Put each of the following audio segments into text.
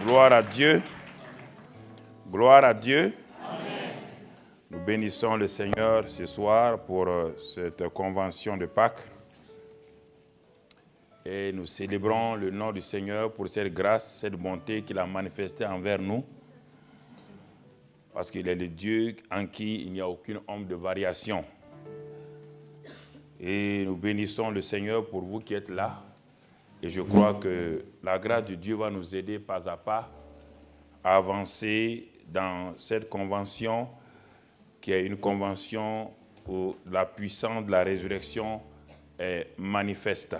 Gloire à Dieu. Gloire à Dieu. Amen. Nous bénissons le Seigneur ce soir pour cette convention de Pâques. Et nous célébrons le nom du Seigneur pour cette grâce, cette bonté qu'il a manifestée envers nous. Parce qu'il est le Dieu en qui il n'y a aucune ombre de variation. Et nous bénissons le Seigneur pour vous qui êtes là. Et je crois que la grâce de Dieu va nous aider pas à pas à avancer dans cette convention qui est une convention où la puissance de la résurrection est manifeste.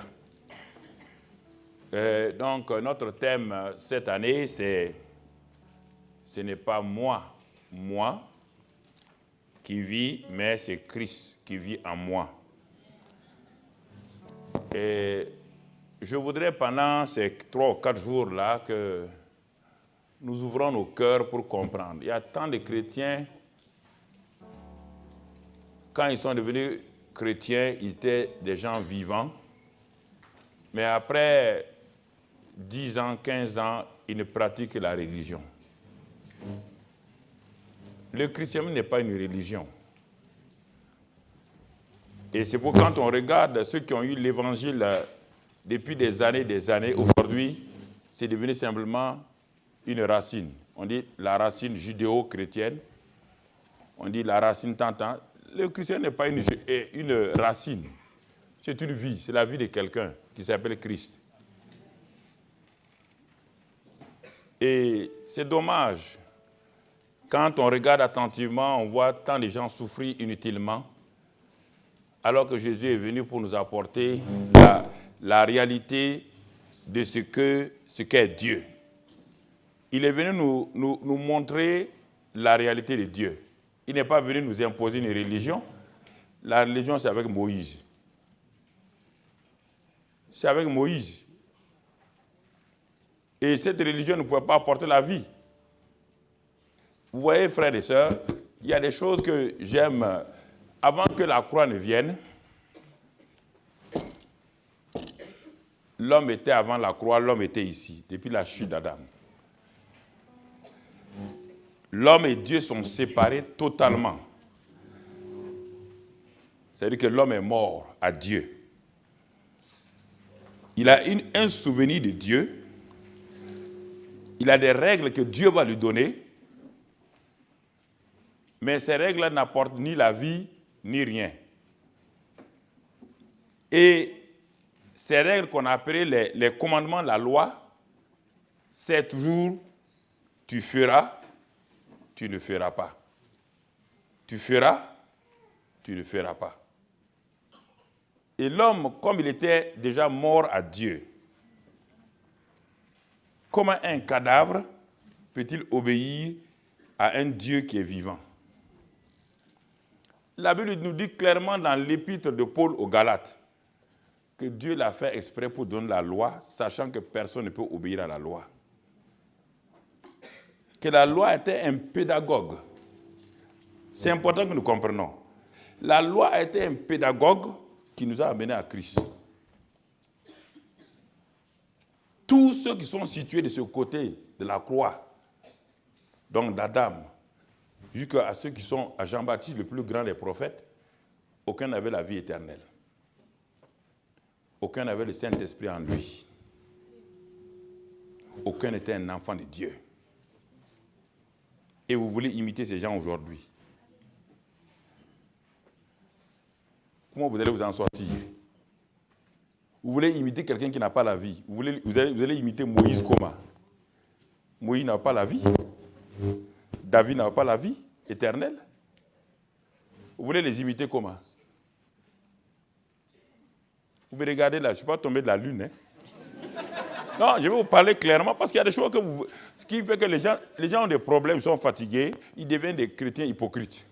Donc notre thème cette année, ce n'est pas moi qui vis, mais c'est Christ qui vit en moi. Et je voudrais pendant ces 3 ou 4 jours-là que nous ouvrons nos cœurs pour comprendre. Il y a tant de chrétiens, quand ils sont devenus chrétiens, ils étaient des gens vivants, mais après 10 ans, 15 ans, ils ne pratiquent que la religion. Le christianisme n'est pas une religion. Et c'est pourquoi quand on regarde ceux qui ont eu l'évangile depuis des années, aujourd'hui, c'est devenu simplement une racine. On dit la racine judéo-chrétienne, on dit la racine tant. Le christianisme n'est pas une racine, c'est une vie, c'est la vie de quelqu'un qui s'appelle Christ. Et c'est dommage, quand on regarde attentivement, on voit tant de gens souffrir inutilement, alors que Jésus est venu pour nous apporter la réalité de ce qu'est Dieu. Il est venu nous montrer la réalité de Dieu. Il n'est pas venu nous imposer une religion. La religion, c'est avec Moïse. C'est avec Moïse. Et cette religion ne pouvait pas apporter la vie. Vous voyez, frères et sœurs, il y a des choses que j'aime. Avant que la croix ne vienne, l'homme était avant la croix, l'homme était ici, depuis la chute d'Adam. L'homme et Dieu sont séparés totalement. C'est-à-dire que l'homme est mort à Dieu. Il a un souvenir de Dieu. Il a des règles que Dieu va lui donner. Mais ces règles n'apportent ni la vie, ni rien. Et ces règles qu'on a appelées les commandements de la loi, c'est toujours tu feras, tu ne feras pas. Tu feras, tu ne feras pas. Et l'homme, comme il était déjà mort à Dieu, comment un cadavre peut-il obéir à un Dieu qui est vivant? La Bible nous dit clairement dans l'épître de Paul aux Galates que Dieu l'a fait exprès pour donner la loi, sachant que personne ne peut obéir à la loi. Que la loi était un pédagogue. C'est important que nous comprenions. La loi a été un pédagogue qui nous a amenés à Christ. Tous ceux qui sont situés de ce côté de la croix, donc d'Adam, jusqu'à ceux qui sont à Jean-Baptiste, le plus grand des prophètes, aucun n'avait la vie éternelle. Aucun n'avait le Saint-Esprit en lui. Aucun n'était un enfant de Dieu. Et vous voulez imiter ces gens aujourd'hui. Comment vous allez vous en sortir? Vous voulez imiter quelqu'un qui n'a pas la vie. Vous allez imiter Moïse comment? Moïse n'a pas la vie. David n'a pas la vie éternelle. Vous voulez les imiter comment? Vous me regardez là, je ne suis pas tombé de la lune. Non, je vais vous parler clairement parce qu'il y a des choses ce qui fait que les gens ont des problèmes, ils sont fatigués, ils deviennent des chrétiens hypocrites.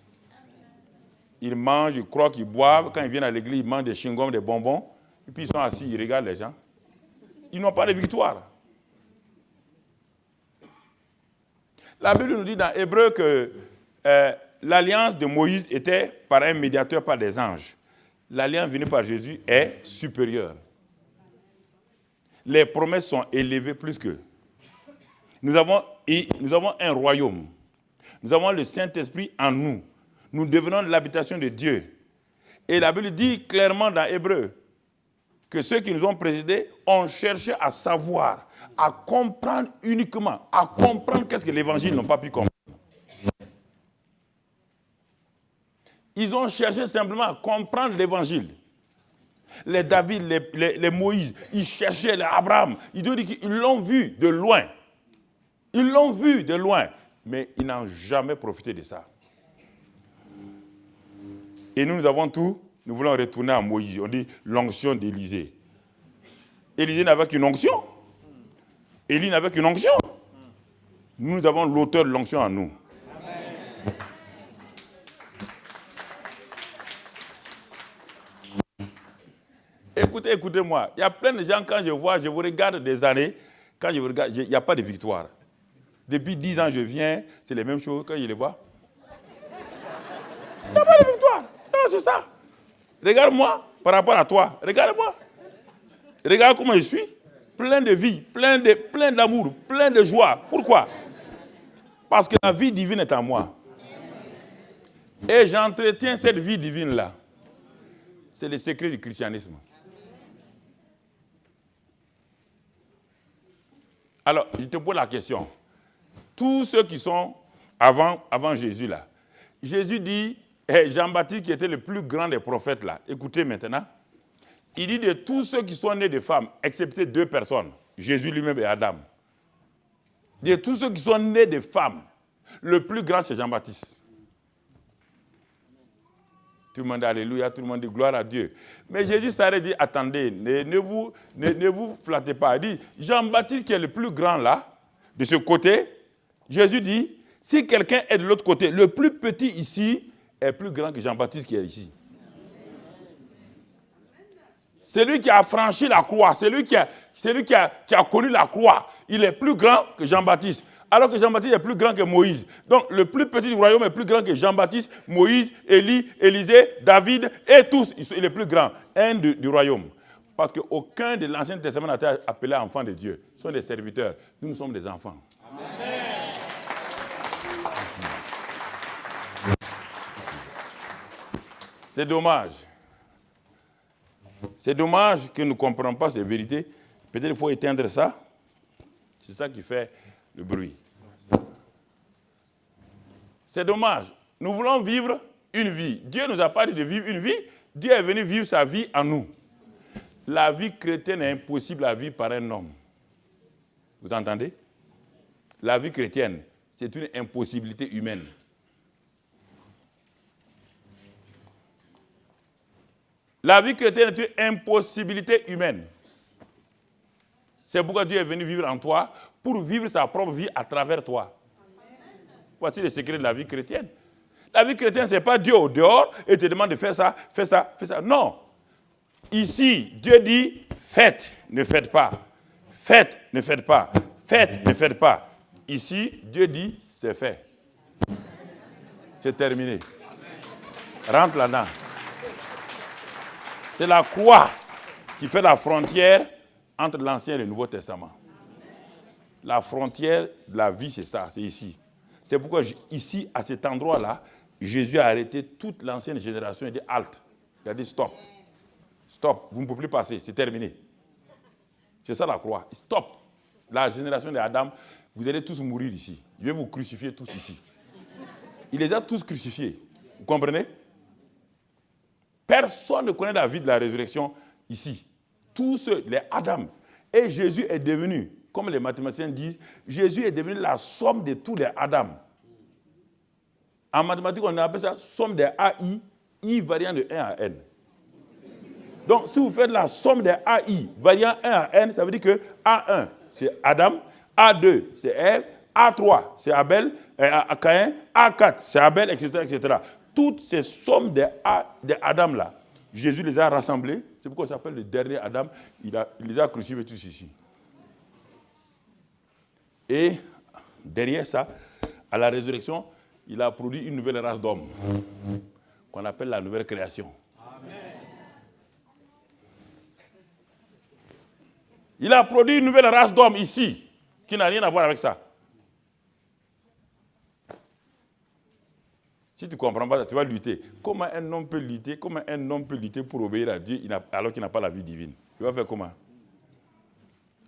Ils mangent, ils croient qu'ils boivent, quand ils viennent à l'église, ils mangent des chewing-gums, des bonbons, et puis ils sont assis, ils regardent les gens. Ils n'ont pas de victoire. La Bible nous dit dans Hébreu que l'alliance de Moïse était par un médiateur, par des anges. L'alliance venue par Jésus est supérieure. Les promesses sont élevées plus qu'eux. Nous avons un royaume. Nous avons le Saint-Esprit en nous. Nous devenons l'habitation de Dieu. Et la Bible dit clairement dans Hébreu que ceux qui nous ont précédés ont cherché à savoir, à comprendre uniquement, à comprendre qu'est-ce que l'Évangile n'ont pas pu comprendre. Ils ont cherché simplement à comprendre l'Évangile. Les David, les Moïse, ils cherchaient les Abraham. Ils l'ont vu de loin. Ils l'ont vu de loin. Mais ils n'ont jamais profité de ça. Et nous avons tout. Nous voulons retourner à Moïse. On dit l'onction d'Élysée. Élysée n'avait qu'une onction. Élie n'avait qu'une onction. Nous avons l'auteur de l'onction en nous. Amen. Écoutez-moi. Il y a plein de gens, quand je vous regarde des années, quand je vous regarde, il n'y a pas de victoire. Depuis 10 ans, je viens, c'est les mêmes choses quand je les vois. Il n'y a pas de victoire. Non, c'est ça. Regarde-moi par rapport à toi. Regarde-moi. Regarde comment je suis. Plein de vie, plein d'amour, plein de joie. Pourquoi? Parce que la vie divine est en moi. Et j'entretiens cette vie divine-là. C'est le secret du christianisme. Alors, je te pose la question. Tous ceux qui sont avant Jésus, là, Jésus dit, Jean-Baptiste qui était le plus grand des prophètes, là, écoutez maintenant, il dit de tous ceux qui sont nés de femmes, excepté 2 personnes, Jésus lui-même et Adam, de tous ceux qui sont nés de femmes, le plus grand c'est Jean-Baptiste. Tout le monde dit alléluia, tout le monde dit gloire à Dieu. Mais Jésus s'arrête et dit, attendez, ne vous flattez pas. Il dit, Jean-Baptiste qui est le plus grand là, de ce côté, Jésus dit, si quelqu'un est de l'autre côté, le plus petit ici est plus grand que Jean-Baptiste qui est ici. C'est lui qui a franchi la croix, c'est lui qui a connu la croix. Il est plus grand que Jean-Baptiste. Alors que Jean-Baptiste est plus grand que Moïse. Donc le plus petit du royaume est plus grand que Jean-Baptiste, Moïse, Élie, Élisée, David et tous. Il est plus grand, un du royaume. Parce qu'aucun de l'Ancien Testament n'a été appelé enfant de Dieu. Ce sont des serviteurs. Nous sommes des enfants. Amen. C'est dommage. C'est dommage que nous ne comprenions pas ces vérités. Peut-être qu'il faut éteindre ça. C'est ça qui fait le bruit. C'est dommage. Nous voulons vivre une vie. Dieu ne nous a pas dit de vivre une vie. Dieu est venu vivre sa vie en nous. La vie chrétienne est impossible à vivre par un homme. Vous entendez? La vie chrétienne, c'est une impossibilité humaine. La vie chrétienne est une impossibilité humaine. C'est pourquoi Dieu est venu vivre en toi, pour vivre sa propre vie à travers toi. Voici le secret de la vie chrétienne. La vie chrétienne, ce n'est pas Dieu au dehors et te demande de faire ça, fais ça, fais ça. Non. Ici, Dieu dit, faites, ne faites pas. Faites, ne faites pas. Faites, ne faites pas. Ici, Dieu dit, c'est fait. C'est terminé. Rentre là-dedans. C'est la croix qui fait la frontière entre l'Ancien et le Nouveau Testament. La frontière de la vie, c'est ça, c'est ici. C'est pourquoi ici, à cet endroit-là, Jésus a arrêté toute l'ancienne génération et dit halte. Il a dit stop. Stop, vous ne pouvez plus passer, c'est terminé. C'est ça la croix. Stop. La génération d'Adam, vous allez tous mourir ici. Je vais vous crucifier tous ici. Il les a tous crucifiés. Vous comprenez? Personne ne connaît la vie de la résurrection ici. Tous ceux, les Adam. Et Jésus est devenu, comme les mathématiciens disent, Jésus est devenu la somme de tous les Adam. En mathématiques, on appelle ça somme des AI, I variant de 1 à N. Donc, si vous faites la somme des AI variant 1 à N, ça veut dire que A1, c'est Adam, A2, c'est Ève, A3, c'est Abel, Caïn, A4, c'est Abel, etc., etc. Toutes ces sommes des Adam-là, Jésus les a rassemblées. C'est pourquoi ça s'appelle le dernier Adam. Il les a crucifiés tous ici. Et derrière ça, à la résurrection, il a produit une nouvelle race d'hommes qu'on appelle la nouvelle création. Amen. Il a produit une nouvelle race d'hommes ici, qui n'a rien à voir avec ça. Si tu ne comprends pas ça, tu vas lutter. Comment un homme peut lutter pour obéir à Dieu alors qu'il n'a pas la vie divine? Il va faire comment?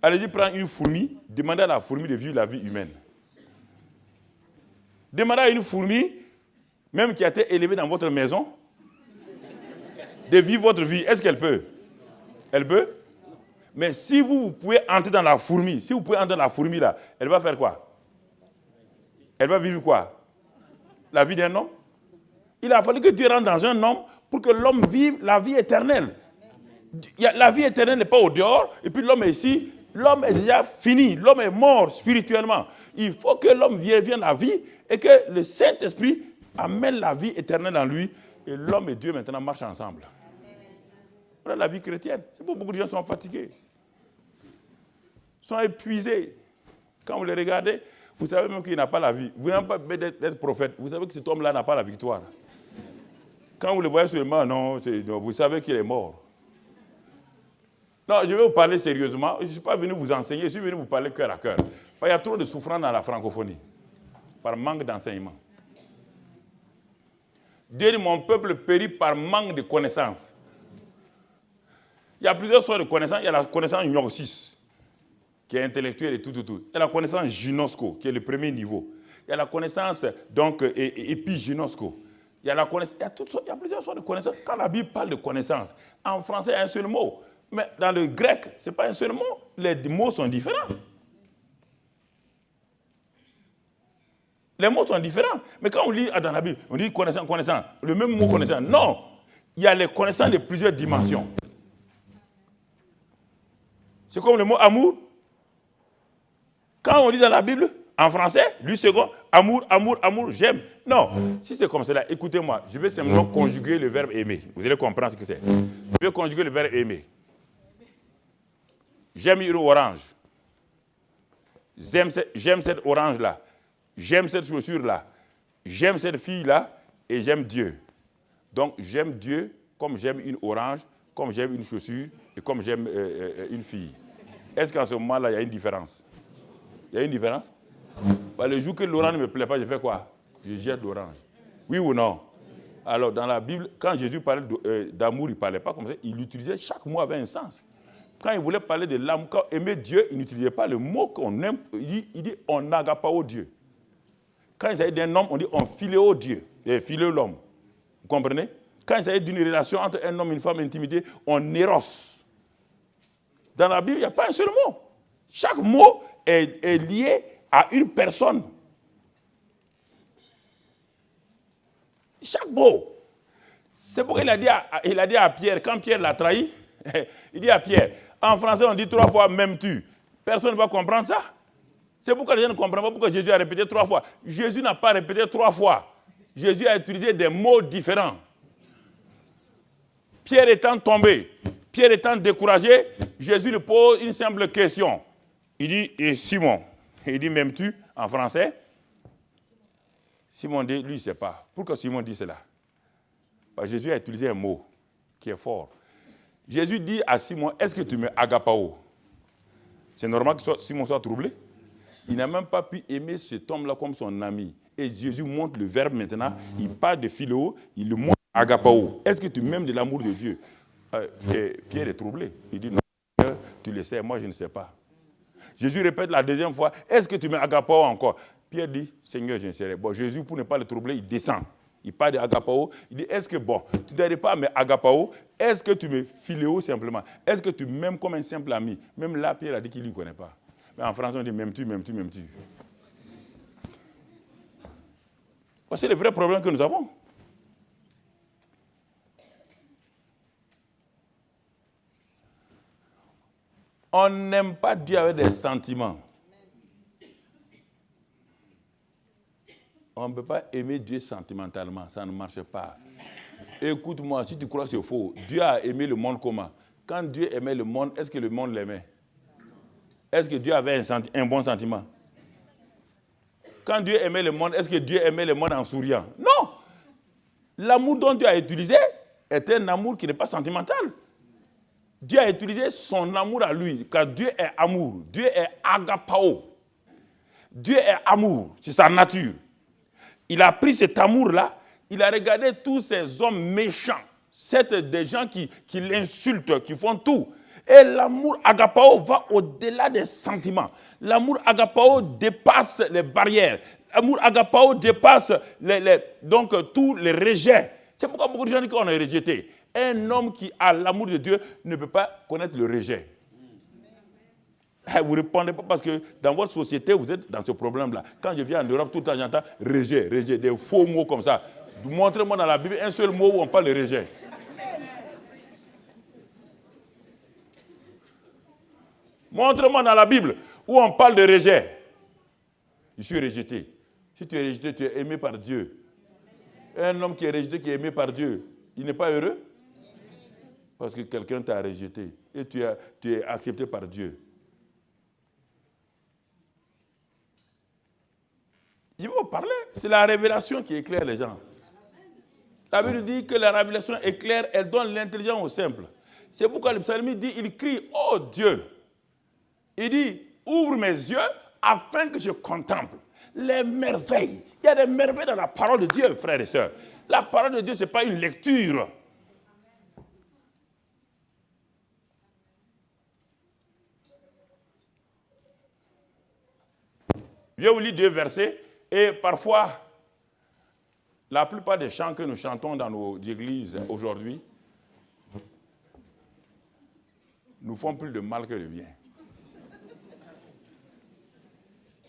Allez-y, prendre une fourmi, demandez à la fourmi de vivre la vie humaine. Demandez à une fourmi, même qui a été élevée dans votre maison, de vivre votre vie. Est-ce qu'elle peut? Elle peut? Mais si vous pouvez entrer dans la fourmi, là, elle va faire quoi? Elle va vivre quoi? La vie d'un homme? Il a fallu que Dieu rentre dans un homme pour que l'homme vive la vie éternelle. La vie éternelle n'est pas au dehors, et puis l'homme est ici. L'homme est déjà fini, l'homme est mort spirituellement. Il faut que l'homme vienne à vie et que le Saint-Esprit amène la vie éternelle en lui, et l'homme et Dieu maintenant marchent ensemble. Voilà la vie chrétienne. C'est pour beaucoup de gens qui sont fatigués, sont épuisés. Quand vous les regardez, vous savez même qu'il n'a pas la vie. Vous n'avez pas besoin d'être prophète. Vous savez que cet homme-là n'a pas la victoire. Quand vous le voyez seulement, non, vous savez qu'il est mort. Non, je vais vous parler sérieusement. Je ne suis pas venu vous enseigner, je suis venu vous parler cœur à cœur. Il y a trop de souffrance dans la francophonie, par manque d'enseignement. Dieu dit, mon peuple périt par manque de connaissances. Il y a plusieurs sortes de connaissances. Il y a la connaissance gnosis, qui est intellectuelle et tout. Il y a la connaissance ginosko, qui est le premier niveau. Il y a la connaissance, donc, épiginosko. Il y a plusieurs sortes de connaissances. Quand la Bible parle de connaissances, en français, il y a un seul mot. Mais dans le grec, ce n'est pas un seul mot. Les mots sont différents. Les mots sont différents. Mais quand on lit dans la Bible, on dit connaissance. Le même mot connaissance. Non. Il y a les connaissances de plusieurs dimensions. C'est comme le mot amour. Quand on lit dans la Bible, en français, lui second, amour, j'aime. Non, si c'est comme cela, écoutez-moi, je vais simplement conjuguer le verbe aimer. Vous allez comprendre ce que c'est. Je vais conjuguer le verbe aimer. J'aime une orange. J'aime cette orange-là. J'aime cette chaussure-là. J'aime cette fille-là et j'aime Dieu. Donc, j'aime Dieu comme j'aime une orange, comme j'aime une chaussure et comme j'aime une fille. Est-ce qu'en ce moment-là, il y a une différence? Il y a une différence? Bah, le jour que l'orange ne me plaît pas, je fais quoi? Je jette l'orange. Oui ou non? Alors, dans la Bible, quand Jésus parlait d'amour, il ne parlait pas comme ça. Il utilisait, chaque mot avait un sens. Quand il voulait parler de l'amour, quand aimer Dieu, il n'utilisait pas le mot qu'on aime. Il dit on agapao Dieu. Quand il s'agit d'un homme, on dit on philéo Dieu. Et philéo l'homme. Vous comprenez? Quand il s'agit d'une relation entre un homme et une femme, intimité, on éros. Dans la Bible, il n'y a pas un seul mot. Chaque mot est lié à une personne. Chaque mot. C'est pourquoi il a dit à Pierre, quand Pierre l'a trahi, il dit à Pierre, en français on dit 3 fois même tu. Personne ne va comprendre ça. C'est pourquoi les gens ne comprennent pas pourquoi Jésus a répété 3 fois. Jésus n'a pas répété 3 fois. Jésus a utilisé des mots différents. Pierre étant tombé, Pierre étant découragé, Jésus lui pose une simple question. Il dit, et Simon, il dit m'aimes-tu en français? Simon dit, lui, il ne sait pas. Pourquoi Simon dit cela? Parce que Jésus a utilisé un mot qui est fort. Jésus dit à Simon, est-ce que tu me agapao? C'est normal que Simon soit troublé. Il n'a même pas pu aimer cet homme-là comme son ami. Et Jésus montre le verbe maintenant. Il parle de philéo, il le montre agapao. Est-ce que tu m'aimes de l'amour de Dieu? Pierre est troublé. Il dit, non, tu le sais, moi je ne sais pas. Jésus répète la deuxième fois, est-ce que tu m'aimes agapao encore? Pierre dit, Seigneur, je ne sais pas. Bon, Jésus, pour ne pas le troubler, il descend. Il parle de agapao. Il dit, est-ce que, bon, tu n'arrives pas à me agapao? Est-ce que tu me philéo simplement? Est-ce que tu m'aimes comme un simple ami? Même là, Pierre a dit qu'il ne lui connaît pas. Mais en français, on dit, m'aimes-tu? C'est le vrai problème que nous avons. On n'aime pas Dieu avec des sentiments. On ne peut pas aimer Dieu sentimentalement, ça ne marche pas. Écoute-moi, si tu crois que c'est faux, Dieu a aimé le monde comment? Quand Dieu aimait le monde, est-ce que le monde l'aimait? Est-ce que Dieu avait un bon sentiment? Quand Dieu aimait le monde, est-ce que Dieu aimait le monde en souriant? Non! L'amour dont Dieu a utilisé est un amour qui n'est pas sentimental. Dieu a utilisé son amour à lui, car Dieu est amour. Dieu est agapao. Dieu est amour, c'est sa nature. Il a pris cet amour-là, il a regardé tous ces hommes méchants, des gens qui l'insultent, qui font tout. Et l'amour agapao va au-delà des sentiments. L'amour agapao dépasse les barrières. L'amour agapao dépasse donc tous les rejets. C'est pourquoi beaucoup de gens disent qu'on est rejeté. Un homme qui a l'amour de Dieu ne peut pas connaître le rejet. Vous ne répondez pas parce que dans votre société, vous êtes dans ce problème-là. Quand je viens en Europe, tout le temps, j'entends rejet, des faux mots comme ça. Montrez-moi dans la Bible un seul mot où on parle de rejet. Montre-moi dans la Bible où on parle de rejet. Je suis rejeté. Si tu es rejeté, tu es aimé par Dieu. Un homme qui est rejeté, qui est aimé par Dieu, il n'est pas heureux? Parce que quelqu'un t'a rejeté et tu es accepté par Dieu. Je vais vous parler, c'est la révélation qui éclaire les gens. La Bible dit que la révélation éclaire, elle donne l'intelligence au simple. C'est pourquoi le psalmiste dit, il crie, oh Dieu. Il dit, ouvre mes yeux afin que je contemple les merveilles. Il y a des merveilles dans la parole de Dieu, frères et sœurs. La parole de Dieu, ce n'est pas une lecture. Je vais vous lire 2 versets et parfois, la plupart des chants que nous chantons dans nos églises aujourd'hui nous font plus de mal que de bien.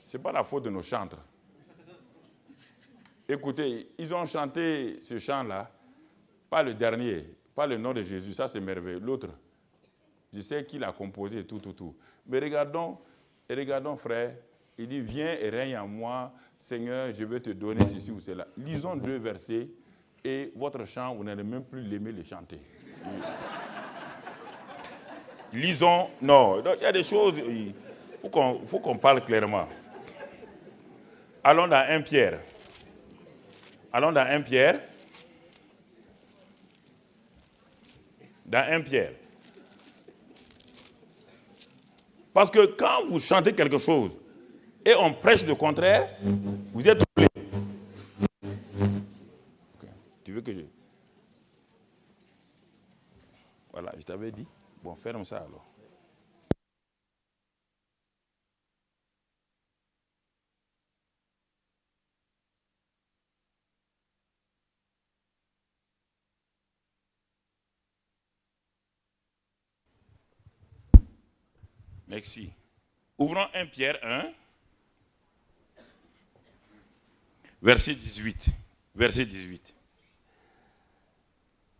Ce n'est pas la faute de nos chantres. Écoutez, ils ont chanté ce chant-là, pas le dernier, pas le nom de Jésus, ça c'est merveilleux. L'autre, je sais qui l'a composé, tout. Mais regardons frère, il dit, viens et règne en moi, Seigneur, je vais te donner ceci ou cela. Lisons 2 versets et votre chant, vous n'allez même plus l'aimer le chanter. Lisons, non, il y a des choses, il faut qu'on parle clairement. Allons dans 1 Pierre. Allons dans 1 Pierre. Dans 1 Pierre. Parce que quand vous chantez quelque chose et on prêche le contraire, vous êtes troublé. Okay. Tu veux que je... Voilà, je t'avais dit. Bon, ferme ça alors. Merci. Ouvrons 1 Pierre 1, verset 18. Verset 18.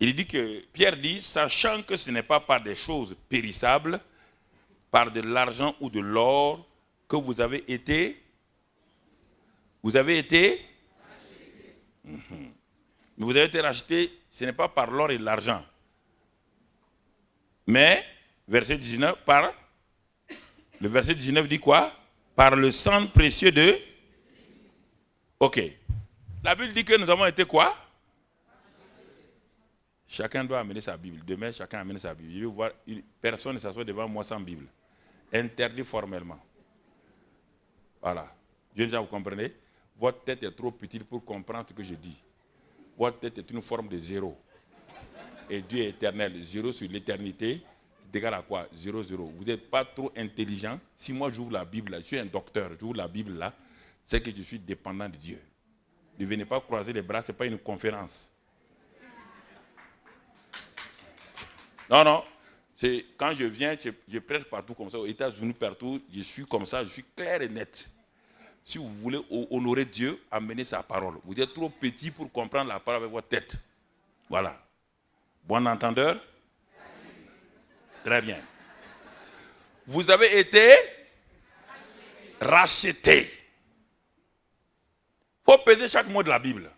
Il dit que, Pierre dit, sachant que ce n'est pas par des choses périssables, par de l'argent ou de l'or, que vous avez été rachetés. Mais vous avez été rachetés, ce n'est pas par l'or et l'argent. Mais, verset 19, le verset 19 dit quoi? Par le sang précieux de... Ok. La Bible dit que nous avons été quoi? Chacun doit amener sa Bible. Demain, chacun amène sa Bible. Je veux voir, personne ne s'assoit devant moi sans Bible. Interdit formellement. Voilà. Jeunes gens, vous comprenez? Votre tête est trop petite pour comprendre ce que je dis. Votre tête est une forme de 0. Et Dieu est éternel. 0 sur l'éternité, c'est égal à quoi? 0, 0. Vous n'êtes pas trop intelligent. Si moi j'ouvre la Bible, là, je suis un docteur, j'ouvre la Bible là, c'est que je suis dépendant de Dieu. Ne venez pas croiser les bras, ce n'est pas une conférence. Non. C'est quand je viens, je prêche partout comme ça, aux États-Unis, partout, je suis comme ça, je suis clair et net. Si vous voulez honorer Dieu, amenez sa parole. Vous êtes trop petit pour comprendre la parole avec votre tête. Voilà. Bon entendeur? Très bien. Vous avez été rachetés. Il faut peser chaque mot de la Bible.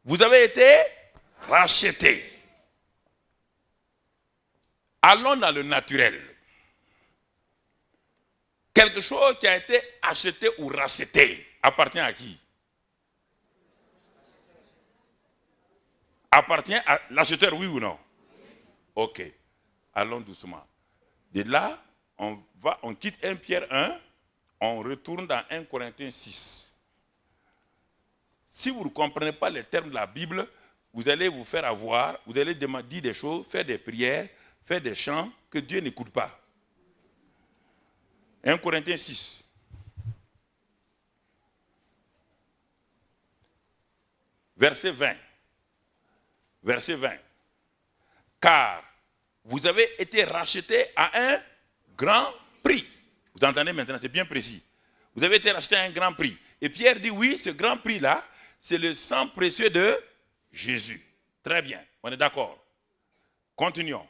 Vous avez été rachetés. Allons dans le naturel. Quelque chose qui a été acheté ou racheté appartient à qui? Appartient à l'acheteur, oui ou non? Ok. Allons doucement. De là, on quitte 1 Pierre 1, on retourne dans 1 Corinthiens 6. Si vous ne comprenez pas les termes de la Bible, vous allez vous faire avoir, vous allez dire des choses, faire des prières, faire des chants que Dieu n'écoute pas. 1 Corinthiens 6. Verset 20. Verset 20. Car vous avez été rachetés à un grand prix. Vous entendez maintenant, c'est bien précis. Vous avez été rachetés à un grand prix. Et Pierre dit, oui, ce grand prix-là, c'est le sang précieux de Jésus. Très bien, on est d'accord. Continuons.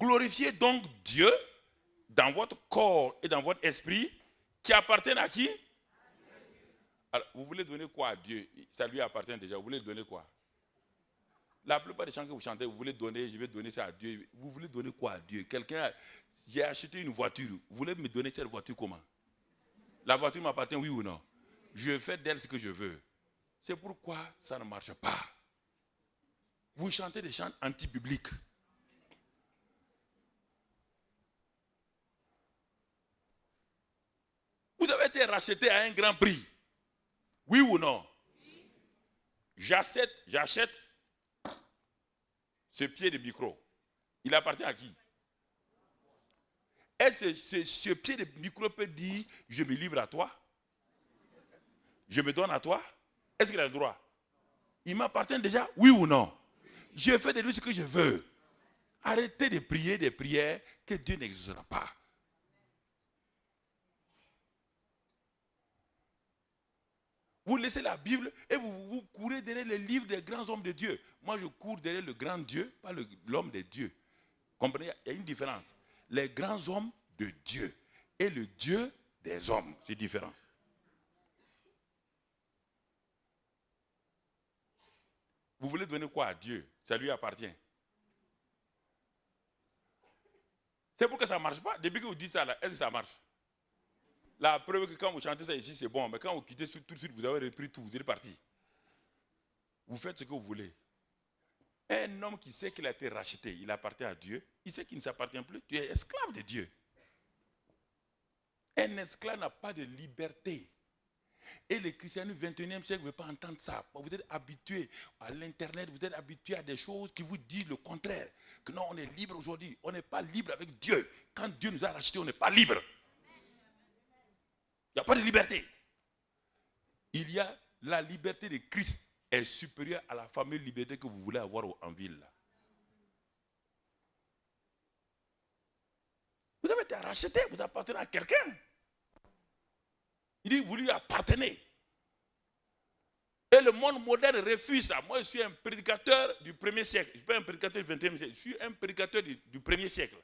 Glorifiez donc Dieu dans votre corps et dans votre esprit qui appartiennent à qui? Alors, vous voulez donner quoi à Dieu? Ça lui appartient déjà. Vous voulez donner quoi? La plupart des chants que vous chantez, vous voulez donner, je vais donner ça à Dieu. Vous voulez donner quoi à Dieu? J'ai acheté une voiture. Vous voulez me donner cette voiture comment? La voiture m'appartient, oui ou non? Je fais d'elle ce que je veux. C'est pourquoi ça ne marche pas. Vous chantez des chants anti-bibliques. Vous avez été racheté à un grand prix. Oui ou non? Oui. J'achète ce pied de micro. Il appartient à qui? Est-ce que ce pied de micro peut dire, je me livre à toi? Je me donne à toi? Est-ce qu'il a le droit? Il m'appartient déjà? Oui ou non? Je fais de lui ce que je veux. Arrêtez de prier des prières que Dieu n'exaucera pas. Vous laissez la Bible et vous courez derrière les livres des grands hommes de Dieu. Moi, je cours derrière le grand Dieu, pas l'homme de Dieu. Comprenez? Il y a une différence. Les grands hommes de Dieu et le Dieu des hommes, c'est différent. Vous voulez donner quoi à Dieu? Ça lui appartient. C'est pour que ça ne marche pas. Depuis que vous dites ça, est-ce que ça marche? La preuve que quand vous chantez ça ici, c'est bon. Mais quand vous quittez tout de suite, vous avez repris tout, vous êtes parti. Vous faites ce que vous voulez. Un homme qui sait qu'il a été racheté, il appartient à Dieu. Il sait qu'il ne s'appartient plus. Tu es esclave de Dieu. Un esclave n'a pas de liberté. Et le christianisme du 21e siècle ne veut pas entendre ça. Vous êtes habitués à l'internet, vous êtes habitués à des choses qui vous disent le contraire. Que non, on est libre aujourd'hui. On n'est pas libre avec Dieu. Quand Dieu nous a rachetés, on n'est pas libre. Il n'y a pas de liberté. Il y a la liberté de Christ est supérieure à la fameuse liberté que vous voulez avoir en ville. Vous avez été racheté, vous appartenez à quelqu'un. Il dit, vous lui appartenez. Et le monde moderne refuse ça. Moi, je suis un prédicateur du 1er siècle. Je ne suis pas un prédicateur du 21e siècle. Je suis un prédicateur du 1er siècle.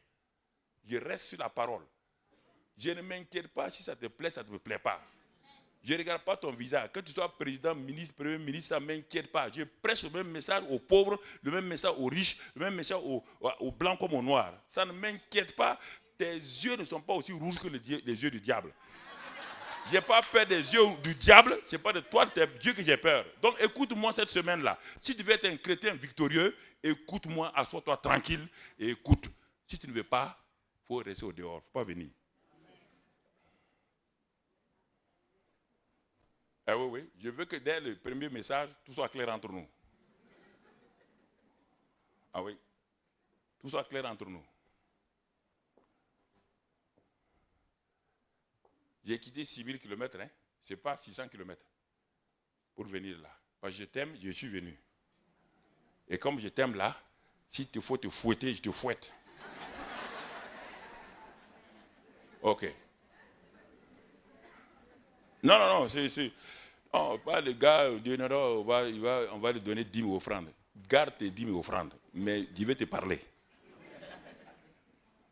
Je reste sur la parole. Je ne m'inquiète pas si ça te plaît, ça ne te plaît pas. Je ne regarde pas ton visage. Que tu sois président, ministre, premier ministre, ça ne m'inquiète pas. Je prêche le même message aux pauvres, le même message aux riches, le même message aux blancs comme aux noirs. Ça ne m'inquiète pas. Tes yeux ne sont pas aussi rouges que les yeux du diable. Je n'ai pas peur des yeux du diable, ce n'est pas de toi, de Dieu que j'ai peur. Donc écoute-moi cette semaine-là. Si tu veux être un chrétien victorieux, écoute-moi, assois-toi tranquille et écoute. Si tu ne veux pas, il faut rester au dehors, il ne faut pas venir. Ah oui, oui, je veux que dès le premier message, tout soit clair entre nous. Ah oui, tout soit clair entre nous. J'ai quitté 6000 km, hein? Ce n'est pas 600 km pour venir là. Parce que je t'aime, je suis venu. Et comme je t'aime là, si il faut te fouetter, je te fouette. Ok. Non, non, non, c'est... Non, pas le gars, Dieu, non, on va lui donner 10 000 offrandes. Garde tes 10 000 offrandes, mais je vais te parler.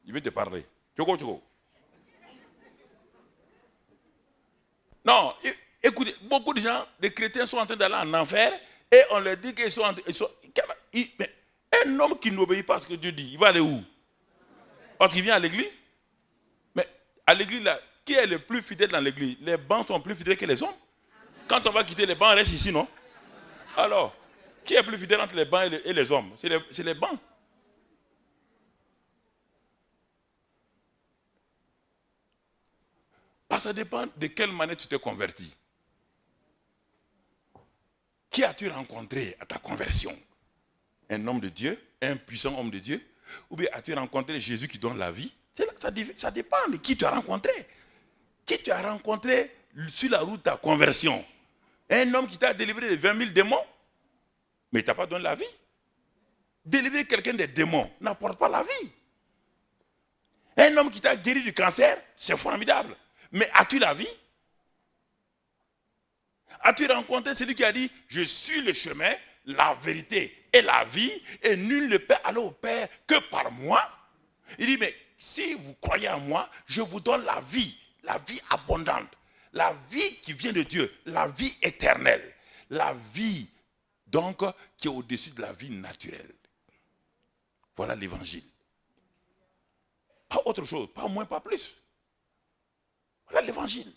Je vais te parler. Tchoko, tchoko. Non, écoutez, beaucoup de gens, des chrétiens sont en train d'aller en enfer et on leur dit qu'ils sont en train... Mais un homme qui n'obéit pas à ce que Dieu dit, il va aller où? Parce qu'il vient à l'église? Mais à l'église, là, qui est le plus fidèle dans l'église? Les bancs sont plus fidèles que les hommes? Quand on va quitter les bancs, on reste ici, non? Alors, qui est plus fidèle entre les bancs et les hommes? C'est les bancs. Parce que ça dépend de quelle manière tu t'es converti. Qui as-tu rencontré à ta conversion? Un homme de Dieu, un puissant homme de Dieu? Ou bien as-tu rencontré Jésus qui donne la vie? Ça dépend de qui tu as rencontré. Qui tu as rencontré sur la route de ta conversion? Un homme qui t'a délivré de 20 000 démons, mais il ne t'a pas donné la vie. Délivrer quelqu'un des démons n'apporte pas la vie. Un homme qui t'a guéri du cancer, c'est formidable. Mais as-tu la vie? As-tu rencontré celui qui a dit, je suis le chemin, la vérité et la vie, et nul ne peut aller au Père que par moi? Il dit, mais si vous croyez en moi, je vous donne la vie abondante, la vie qui vient de Dieu, la vie éternelle, la vie donc qui est au-dessus de la vie naturelle. Voilà l'évangile. Pas autre chose, pas moins, pas plus. Voilà l'évangile.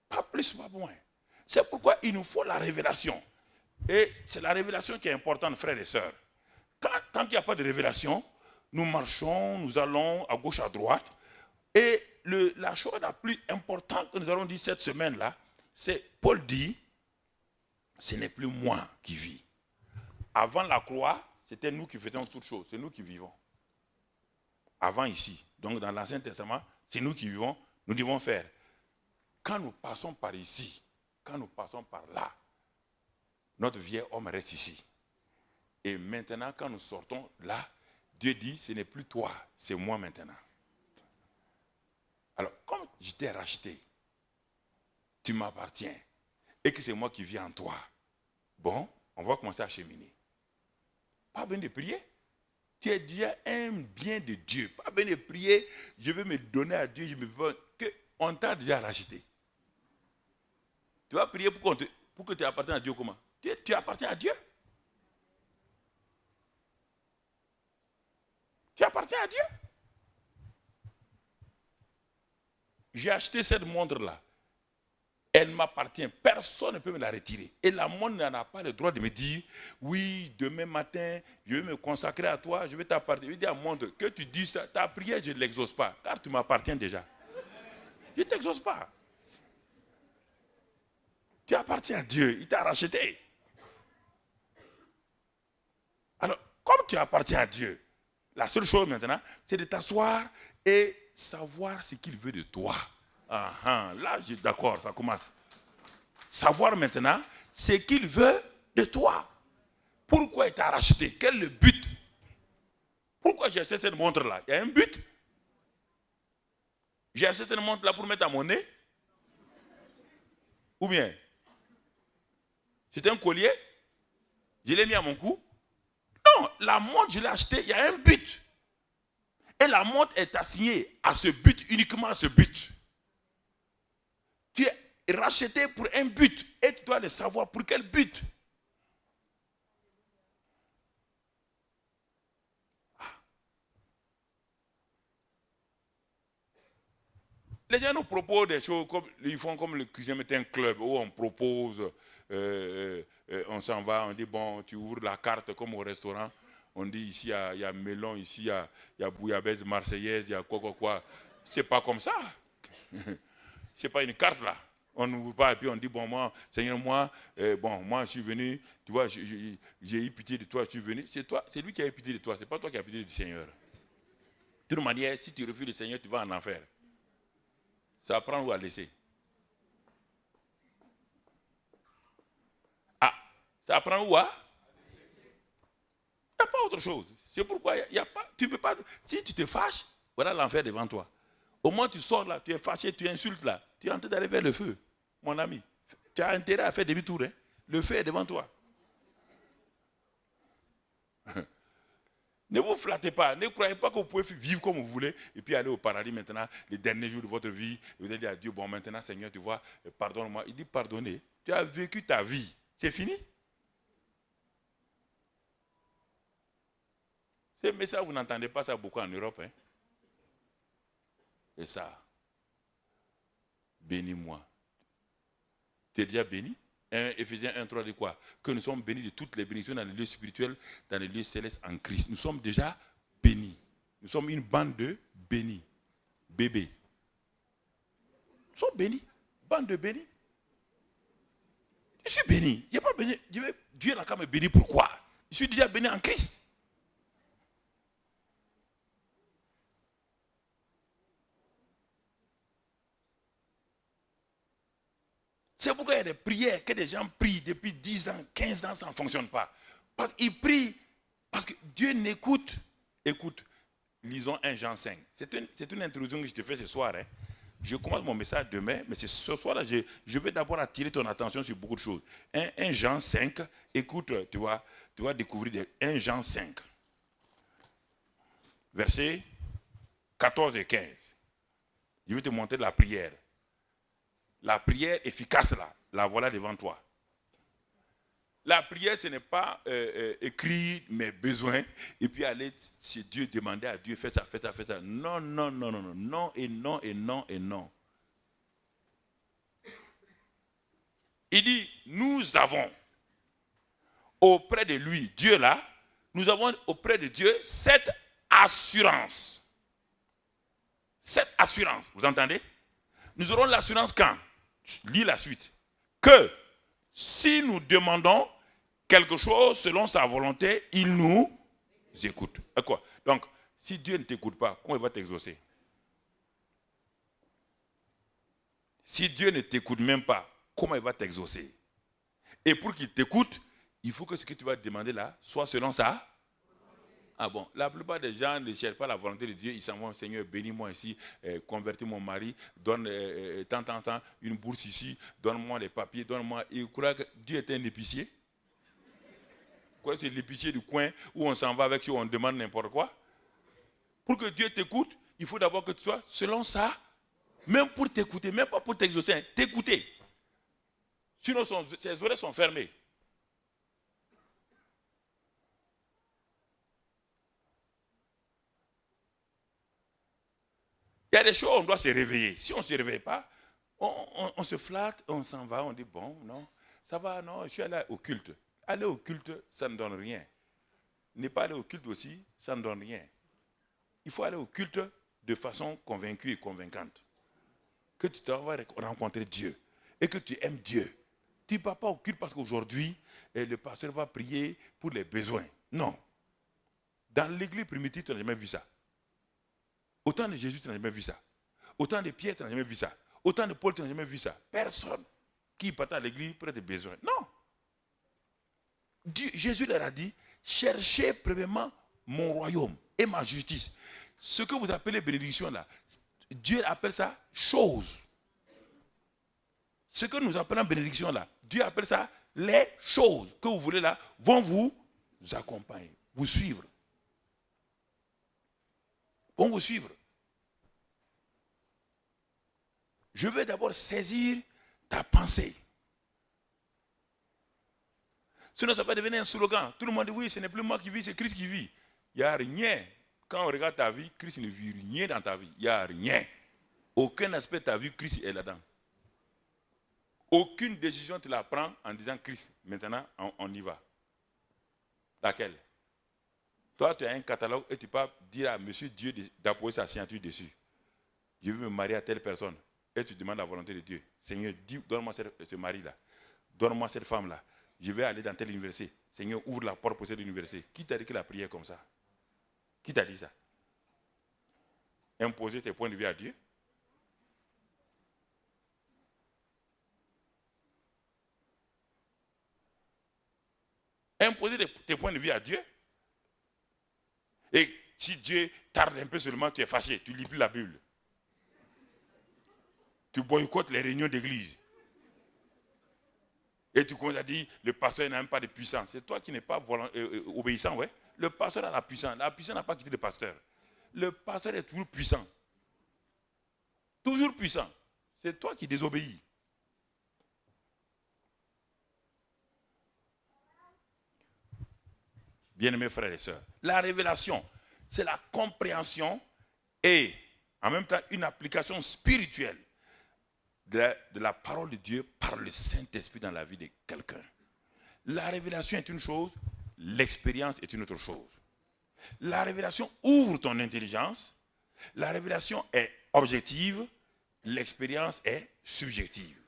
Pas plus, pas moins. C'est pourquoi il nous faut la révélation. Et c'est la révélation qui est importante, frères et sœurs. Tant qu'il n'y a pas de révélation, nous marchons, nous allons à gauche, à droite. Et la chose la plus importante que nous allons dire cette semaine-là, c'est, Paul dit, ce n'est plus moi qui vis. Avant la croix, c'était nous qui faisions toutes choses, c'est nous qui vivons. Avant ici, donc dans l'Ancien Testament, c'est nous qui vivons, nous devons faire. Quand nous passons par ici, quand nous passons par là, notre vieil homme reste ici. Et maintenant, quand nous sortons là, Dieu dit, ce n'est plus toi, c'est moi maintenant. Alors, comme je t'ai racheté, tu m'appartiens, et que c'est moi qui vis en toi, bon, on va commencer à cheminer. Pas besoin de prier. Tu es déjà un bien de Dieu. Pas besoin de prier, je vais me donner à Dieu, on t'a déjà racheté. Tu vas prier pour que tu appartiennes à Dieu comment? Tu appartiens à Dieu. Tu appartiens à Dieu. J'ai acheté cette montre-là. Elle m'appartient. Personne ne peut me la retirer. Et la montre n'a pas le droit de me dire, oui, demain matin, je vais me consacrer à toi, je vais t'appartenir. Je dis à la montre, que tu dis ça, ta prière, je ne l'exauce pas, car tu m'appartiens déjà. Je ne t'exauce pas. Tu appartiens à Dieu, il t'a racheté. Alors, comme tu appartiens à Dieu, la seule chose maintenant, c'est de t'asseoir et savoir ce qu'il veut de toi. Là, je suis d'accord, ça commence. Savoir maintenant ce qu'il veut de toi. Pourquoi il t'a racheté? Quel est le but? Pourquoi j'ai acheté cette montre-là? Il y a un but. J'ai acheté cette montre-là pour mettre à mon nez? Ou bien, c'était un collier? Je l'ai mis à mon cou? Non, la montre, je l'ai achetée, il y a un but. Et la montre est assignée à ce but, uniquement à ce but. Tu es racheté pour un but et tu dois le savoir pour quel but. Les gens nous proposent des choses, comme ils font comme le cuisinier met un club où on propose, on s'en va, on dit bon, tu ouvres la carte comme au restaurant. On dit ici il y a melon, ici il y a bouillabaisse marseillaise, il y a quoi. C'est pas comme ça. C'est pas une carte là. On n'ouvre pas et puis on dit bon moi, Seigneur moi, moi je suis venu, tu vois, j'ai eu pitié de toi, je suis venu. C'est toi, c'est lui qui a eu pitié de toi, c'est pas toi qui as pitié du Seigneur. De toute manière, si tu refuses le Seigneur, tu vas en enfer. Ça va prendre ou à laisser. Ah, ça va prendre ou à? Il n'y a pas autre chose. C'est pourquoi il y a pas, tu peux pas. Si tu te fâches, voilà l'enfer devant toi. Au moins tu sors là, tu es fâché, tu insultes là, tu es en train d'aller vers le feu, mon ami. Tu as intérêt à faire demi-tour. Hein? Le feu est devant toi. Ne vous flattez pas, ne croyez pas que vous pouvez vivre comme vous voulez et puis aller au paradis maintenant, les derniers jours de votre vie. Et vous allez dire à Dieu, bon maintenant Seigneur, tu vois, pardonne-moi. Il dit pardonner. Tu as vécu ta vie, c'est fini. Mais ça, vous n'entendez pas ça beaucoup en Europe. Hein? Et ça, bénis-moi. Tu es déjà béni? Éphésiens 1:3 dit quoi? Que nous sommes bénis de toutes les bénédictions dans les lieux spirituels, dans les lieux célestes en Christ. Nous sommes déjà bénis. Nous sommes une bande de bénis. Bébés. Nous sommes bénis. Bande de bénis. Je suis béni. Je n'ai pas béni. Dieu n'a qu'à me bénir. Pourquoi? Je suis déjà béni en Christ. C'est pourquoi il y a des prières que des gens prient depuis 10 ans, 15 ans, ça ne fonctionne pas. Parce qu'ils prient, parce que Dieu n'écoute. Écoute, lisons 1 Jean 5. C'est une introduction que je te fais ce soir. Hein. Je commence mon message demain, mais c'est ce soir-là, je vais d'abord attirer ton attention sur beaucoup de choses. 1 Jean 5, écoute, tu vas découvrir 1 Jean 5, versets 14 et 15. Je vais te montrer la prière. La prière efficace, là, la voilà devant toi. La prière, ce n'est pas écrire mes besoins et puis aller chez Dieu, demander à Dieu, fais ça, fais ça, fais ça. Non, non, non, non, non, non et non et non et non. Il dit, nous avons auprès de lui, Dieu là, nous avons auprès de Dieu cette assurance. Cette assurance, vous entendez? Nous aurons l'assurance quand? Lis la suite. Que si nous demandons quelque chose selon sa volonté, il nous écoute. Et quoi? Donc, si Dieu ne t'écoute pas, comment il va t'exaucer? Si Dieu ne t'écoute même pas, comment il va t'exaucer? Et pour qu'il t'écoute, il faut que ce que tu vas demander là soit selon ça. Ah bon, la plupart des gens ne cherchent pas la volonté de Dieu. Ils s'en vont, Seigneur, bénis-moi ici, convertis mon mari, donne tant, une bourse ici, donne-moi les papiers, donne-moi. Ils croient que Dieu est un épicier. Quoi, c'est l'épicier du coin où on s'en va avec qui on demande n'importe quoi. Pour que Dieu t'écoute, il faut d'abord que tu sois selon ça, même pour t'écouter, même pas pour t'exaucer, hein, t'écouter. Sinon, ses oreilles sont fermées. Il y a des choses où on doit se réveiller. Si on ne se réveille pas, on se flatte, on s'en va, on dit bon, non, ça va, non, je suis allé au culte. Aller au culte, ça ne donne rien. Ne pas aller au culte aussi, ça ne donne rien. Il faut aller au culte de façon convaincue et convaincante. Que tu vas rencontrer Dieu et que tu aimes Dieu. Tu ne vas pas au culte parce qu'aujourd'hui, le pasteur va prier pour les besoins. Non. Dans l'église primitive, tu n'as jamais vu ça. Au temps de Jésus, tu n'as jamais vu ça. Au temps de Pierre, tu n'as jamais vu ça. Au temps de Paul, tu n'as jamais vu ça. Personne qui part à l'église pour tes besoins. Non. Jésus leur a dit, cherchez premièrement mon royaume et ma justice. Ce que vous appelez bénédiction là, Dieu appelle ça chose. Ce que nous appelons bénédiction là, Dieu appelle ça les choses que vous voulez là, vont vous accompagner, vous suivre. Vont vous suivre. Je veux d'abord saisir ta pensée. Sinon, ça va devenir un slogan. Tout le monde dit oui, ce n'est plus moi qui vis, c'est Christ qui vit. Il n'y a rien. Quand on regarde ta vie, Christ ne vit rien dans ta vie. Il n'y a rien. Aucun aspect de ta vie, Christ est là-dedans. Aucune décision tu la prends en disant Christ. Maintenant, on y va. Laquelle? Toi, tu as un catalogue et tu peux dire à monsieur Dieu d'apposer sa signature dessus. Je veux me marier à telle personne. Et tu demandes la volonté de Dieu. Seigneur, donne-moi ce mari-là. Donne-moi cette femme-là. Je vais aller dans telle université. Seigneur, ouvre la porte pour cette université. Qui t'a dit que la prière est comme ça? Qui t'a dit ça? Imposer tes points de vue à Dieu? Imposer tes points de vue à Dieu? Et si Dieu tarde un peu seulement, tu es fâché, tu ne lis plus la Bible. Tu boycottes les réunions d'église. Et tu commences à dire, le pasteur n'a même pas de puissance. C'est toi qui n'es pas obéissant, ouais. Le pasteur a la puissance. La puissance n'a pas quitté le pasteur. Le pasteur est toujours puissant. Toujours puissant. C'est toi qui désobéis. Bien-aimés frères et sœurs, la révélation, c'est la compréhension et en même temps une application spirituelle de la parole de Dieu par le Saint-Esprit dans la vie de quelqu'un. La révélation est une chose, l'expérience est une autre chose. La révélation ouvre ton intelligence, la révélation est objective, l'expérience est subjective.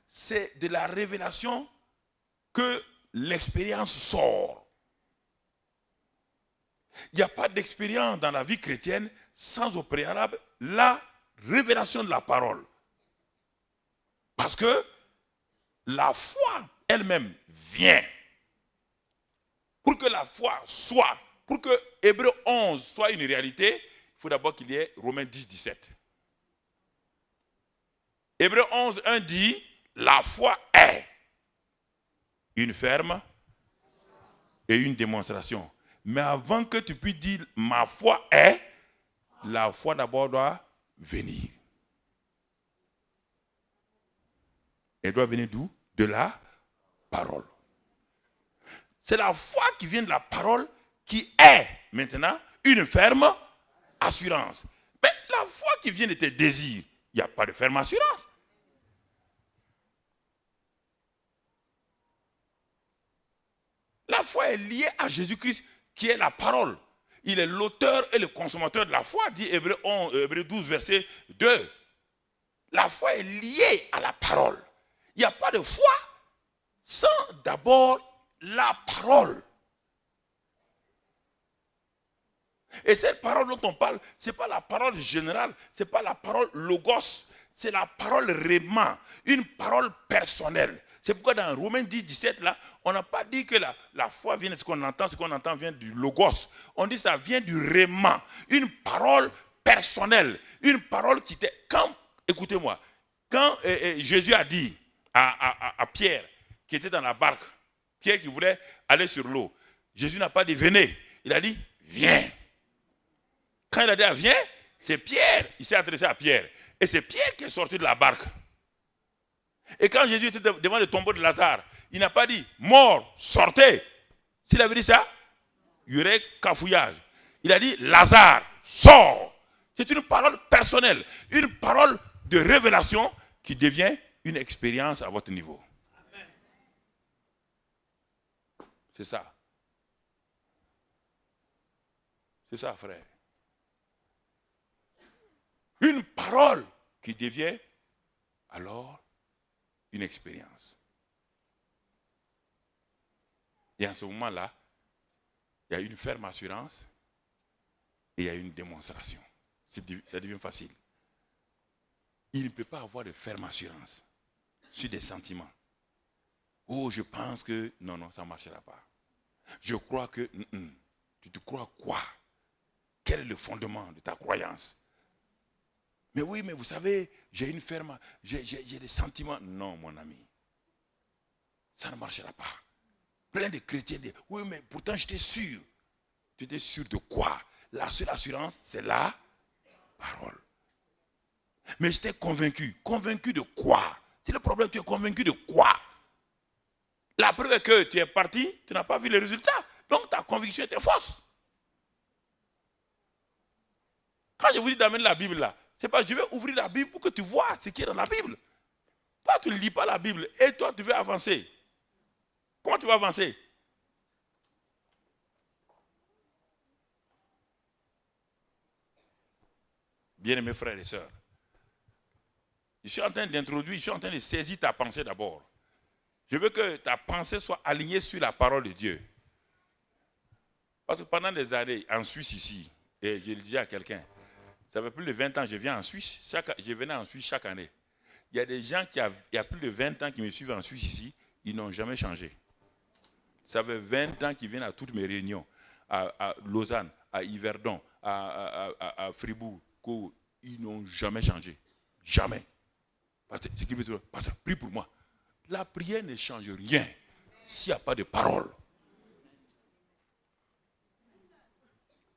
c'est de la révélation que l'expérience sort. Il n'y a pas d'expérience dans la vie chrétienne sans au préalable la révélation de la parole. Parce que la foi elle-même vient. Pour que la foi soit, pour que Hébreux 11 soit une réalité, il faut d'abord qu'il y ait Romains 10, 17. Hébreux 11, 1 dit, la foi est une ferme et une démonstration. Mais avant que tu puisses dire ma foi est, la foi d'abord doit venir. Elle doit venir d'où? De la parole. C'est la foi qui vient de la parole qui est maintenant une ferme assurance. Mais la foi qui vient de tes désirs, il n'y a pas de ferme assurance. La foi est liée à Jésus-Christ qui est la parole. Il est l'auteur et le consommateur de la foi, dit Hébreux 12, verset 2. La foi est liée à la parole. Il n'y a pas de foi sans d'abord la parole. Et cette parole dont on parle, ce n'est pas la parole générale, ce n'est pas la parole logos, c'est la parole réma, une parole personnelle. C'est pourquoi dans Romains 10, 17, là, on n'a pas dit que la foi vient de ce qu'on entend vient du logos. On dit que ça vient du réma, une parole personnelle, une parole qui était... Écoutez-moi, quand Jésus a dit à Pierre, qui était dans la barque, Pierre qui voulait aller sur l'eau, Jésus n'a pas dit venez, il a dit viens. Quand il a dit viens, c'est Pierre, il s'est adressé à Pierre. Et c'est Pierre qui est sorti de la barque. Et quand Jésus était devant le tombeau de Lazare, il n'a pas dit mort, sortez. S'il avait dit ça, il y aurait cafouillage. Il a dit Lazare, sors. C'est une parole personnelle, une parole de révélation qui devient une expérience à votre niveau. C'est ça. C'est ça, frère. Une parole qui devient alors une expérience. Et en ce moment-là, il y a une ferme assurance et il y a une démonstration. Ça devient facile. Il ne peut pas avoir de ferme assurance sur des sentiments. Oh, je pense que... Non, ça ne marchera pas. Je crois que... Tu te crois quoi? Quel est le fondement de ta croyance? Mais oui, mais vous savez, j'ai une ferme, j'ai des sentiments. Non, mon ami. Ça ne marchera pas. Plein de chrétiens disent, oui, mais pourtant j'étais sûr. Tu étais sûr de quoi? La seule assurance, c'est la parole. Mais j'étais convaincu. Convaincu de quoi? C'est le problème, tu es convaincu de quoi? La preuve est que tu es parti, tu n'as pas vu les résultats. Donc ta conviction était fausse. Quand je vous dis d'amener la Bible là, c'est pas je vais ouvrir la Bible pour que tu vois ce qui est dans la Bible. Toi, tu ne lis pas la Bible et toi, tu veux avancer. Comment tu vas avancer? Bien-aimés frères et sœurs, je suis en train d'introduire, je suis en train de saisir ta pensée d'abord. Je veux que ta pensée soit alignée sur la parole de Dieu. Parce que pendant des années, en Suisse ici, et je le dis à quelqu'un, ça fait plus de 20 ans que je viens en Suisse, je venais en Suisse chaque année. Il y a des gens il y a plus de 20 ans qui me suivent en Suisse ici, ils n'ont jamais changé. Ça fait 20 ans qu'ils viennent à toutes mes réunions, à Lausanne, à Yverdon, à Fribourg, ils n'ont jamais changé. Jamais. Parce que, ce qui veut dire, parce que prie pour moi. La prière ne change rien s'il n'y a pas de parole.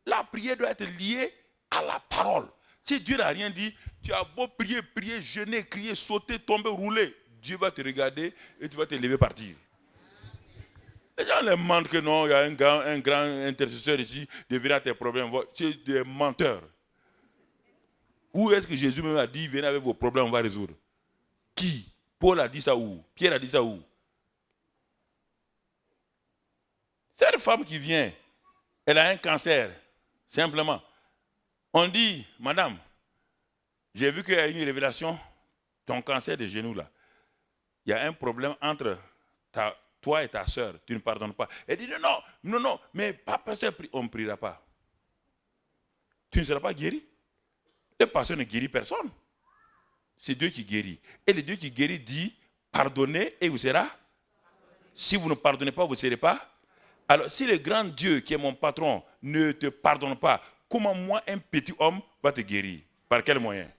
La prière doit être liée à la parole. Si Dieu n'a rien dit, tu as beau prier, jeûner, crier, sauter, tomber, rouler, Dieu va te regarder et tu vas te lever partir. Les gens les mentent que non, il y a un grand intercesseur ici, deviendra tes problèmes. C'est des menteurs. Où est-ce que Jésus même a dit, venez avec vos problèmes, on va résoudre? Qui? Paul a dit ça où? Pierre a dit ça où? C'est une femme qui vient, elle a un cancer, simplement. On dit, madame, j'ai vu qu'il y a une révélation, ton cancer des genoux là. il y a un problème entre toi et ta soeur, tu ne pardonnes pas. Elle dit non, mais pas pasteur, on ne priera pas. Tu ne seras pas guéri. Le pasteur ne guérit personne. C'est Dieu qui guérit. Et le Dieu qui guérit dit, pardonnez et vous serez. Si vous ne pardonnez pas, vous ne serez pas. Alors, si le grand Dieu qui est mon patron ne te pardonne pas, comment moi, un petit homme, va te guérir? Par quel moyen?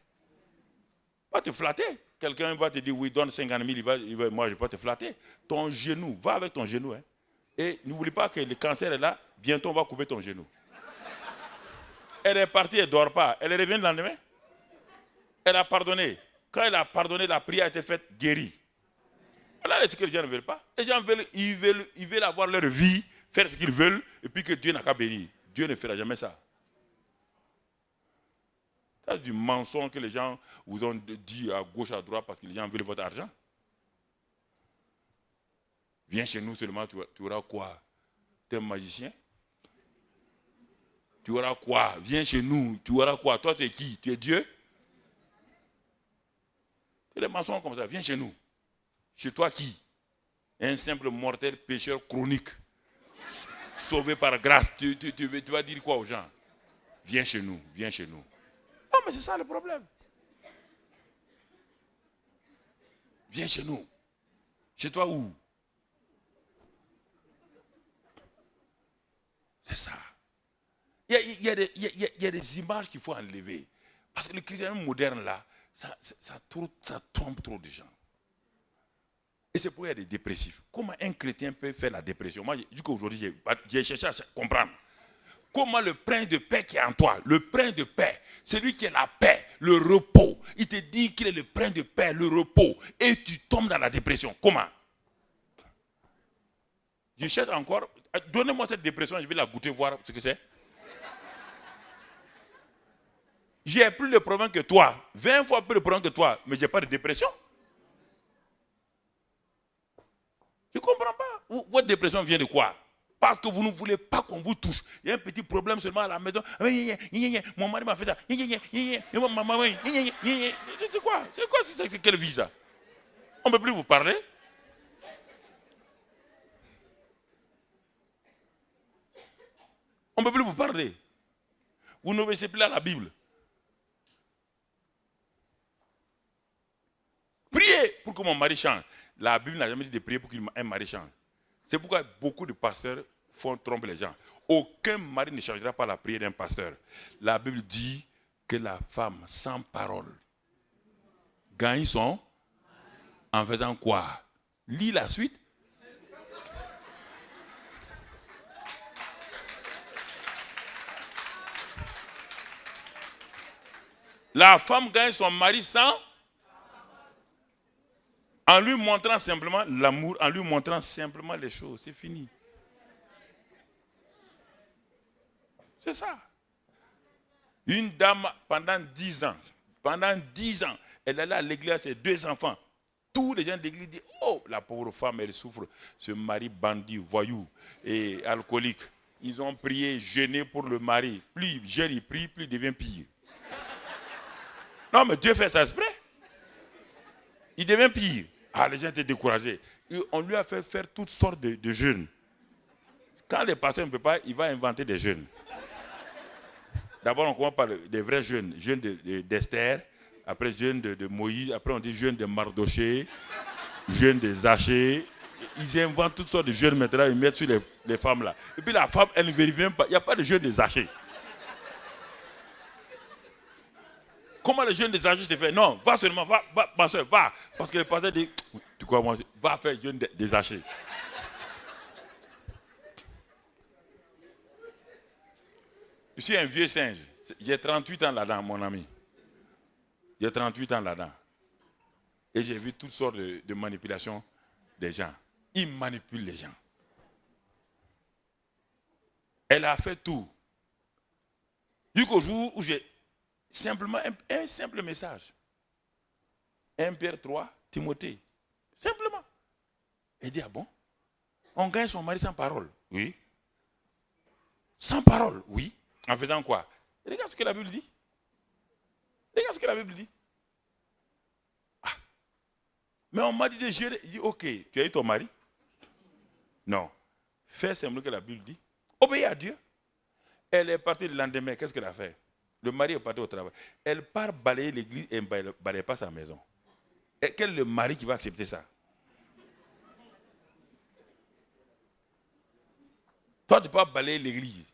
Va te flatter. Quelqu'un va te dire, oui, donne 50 000, moi, je ne vais pas te flatter. Ton genou, va avec ton genou. Hein. Et n'oublie pas que le cancer est là, bientôt on va couper ton genou. Elle est partie, elle ne dort pas. Elle revient le lendemain. Elle a pardonné. Quand elle a pardonné, la prière a été faite, guérie. Voilà ce que les gens ne veulent pas. Les gens veulent avoir leur vie, faire ce qu'ils veulent, et puis que Dieu n'a qu'à bénir. Dieu ne fera jamais ça. C'est du mensonge que les gens vous ont dit à gauche, à droite, parce que les gens veulent votre argent. Viens chez nous seulement, tu auras quoi? Tu es un magicien? Tu auras quoi? Viens chez nous, tu auras quoi? Toi, tu es qui? Tu es Dieu? C'est des mensonges comme ça. Viens chez nous. Chez toi qui? Un simple mortel pécheur chronique. Sauvé par grâce. Tu vas dire quoi aux gens? Viens chez nous, viens chez nous. Non, mais c'est ça le problème. Viens chez nous. Chez toi où? C'est ça. Il y a des images qu'il faut enlever. Parce que le christianisme moderne, là, ça trompe trop de gens. Et c'est pourquoi il y a des dépressifs. Comment un chrétien peut faire la dépression? Moi, jusqu'aujourd'hui, j'ai cherché à comprendre. Comment le prince de paix qui est en toi, le prince de paix, celui qui est la paix, le repos, il te dit qu'il est le prince de paix, le repos, et tu tombes dans la dépression. Comment? Je cherche encore. Donnez-moi cette dépression, je vais la goûter, voir ce que c'est. J'ai plus de problèmes que toi, 20 fois plus de problèmes que toi, mais je n'ai pas de dépression. Je ne comprends pas. Votre dépression vient de quoi? Parce que vous ne voulez pas qu'on vous touche. Il y a un petit problème seulement à la maison. Mon mari m'a fait ça. C'est quoi? C'est quelle vie ça? On ne peut plus vous parler. On ne peut plus vous parler. Vous n'obéissez plus à la Bible. Priez pour que mon mari change. La Bible n'a jamais dit de prier pour qu'un mari change. C'est pourquoi beaucoup de pasteurs trompent les gens. Aucun mari ne changera pas la prière d'un pasteur. La Bible dit que la femme sans parole gagne son en faisant quoi? Lis la suite. La femme gagne son mari sans, en lui montrant simplement l'amour, en lui montrant simplement les choses. C'est fini. C'est ça. Une dame, pendant 10 ans, elle allait à l'église avec ses 2 enfants. Tous les gens de l'église disent, oh, la pauvre femme, elle souffre. Ce mari bandit, voyou et alcoolique. Ils ont prié, jeûné pour le mari. Plus jeune il prie, plus il devient pire. Non, mais Dieu fait ça exprès. Il devient pire. Ah, les gens étaient découragés. Et on lui a fait faire toutes sortes de jeûnes. Quand les pasteurs ne peuvent pas, il va inventer des jeûnes. D'abord, on commence par des vrais jeûnes. Jeûne d'Esther, après jeûne de Moïse, après on dit jeûne de Mardoché, jeûne de Zachée. Ils inventent toutes sortes de jeûnes maintenant, ils mettent sur les femmes là. Et puis la femme, elle ne vérifie même pas. Il n'y a pas de jeûne de Zachée. Comment le jeûne des âges se fait? Non, va seulement, va, ma soeur, va. Parce que le pasteur dit, tu crois moi, va faire le jeûne des âges. Je suis un vieux singe. J'ai 38 ans là-dedans, mon ami. J'ai 38 ans là-dedans. Et j'ai vu toutes sortes de manipulations des gens. Ils manipulent les gens. Elle a fait tout. Jusqu'au jour où j'ai simplement un simple message. 1 Pierre 3, Timothée. Simplement. Elle dit, ah bon? On gagne son mari sans parole. Oui. Sans parole, oui. En faisant quoi? Regarde ce que la Bible dit. Regarde ce que la Bible dit. Ah. Mais on m'a dit de gérer. Il dit, ok, tu as eu ton mari? Non. Fais simplement ce que la Bible dit. Obéis à Dieu. Elle est partie le lendemain. Qu'est-ce qu'elle a fait? Le mari est parti au travail. Elle part balayer l'église et ne balaye pas sa maison. Et quel est le mari qui va accepter ça? Toi, tu ne peux pas balayer l'église.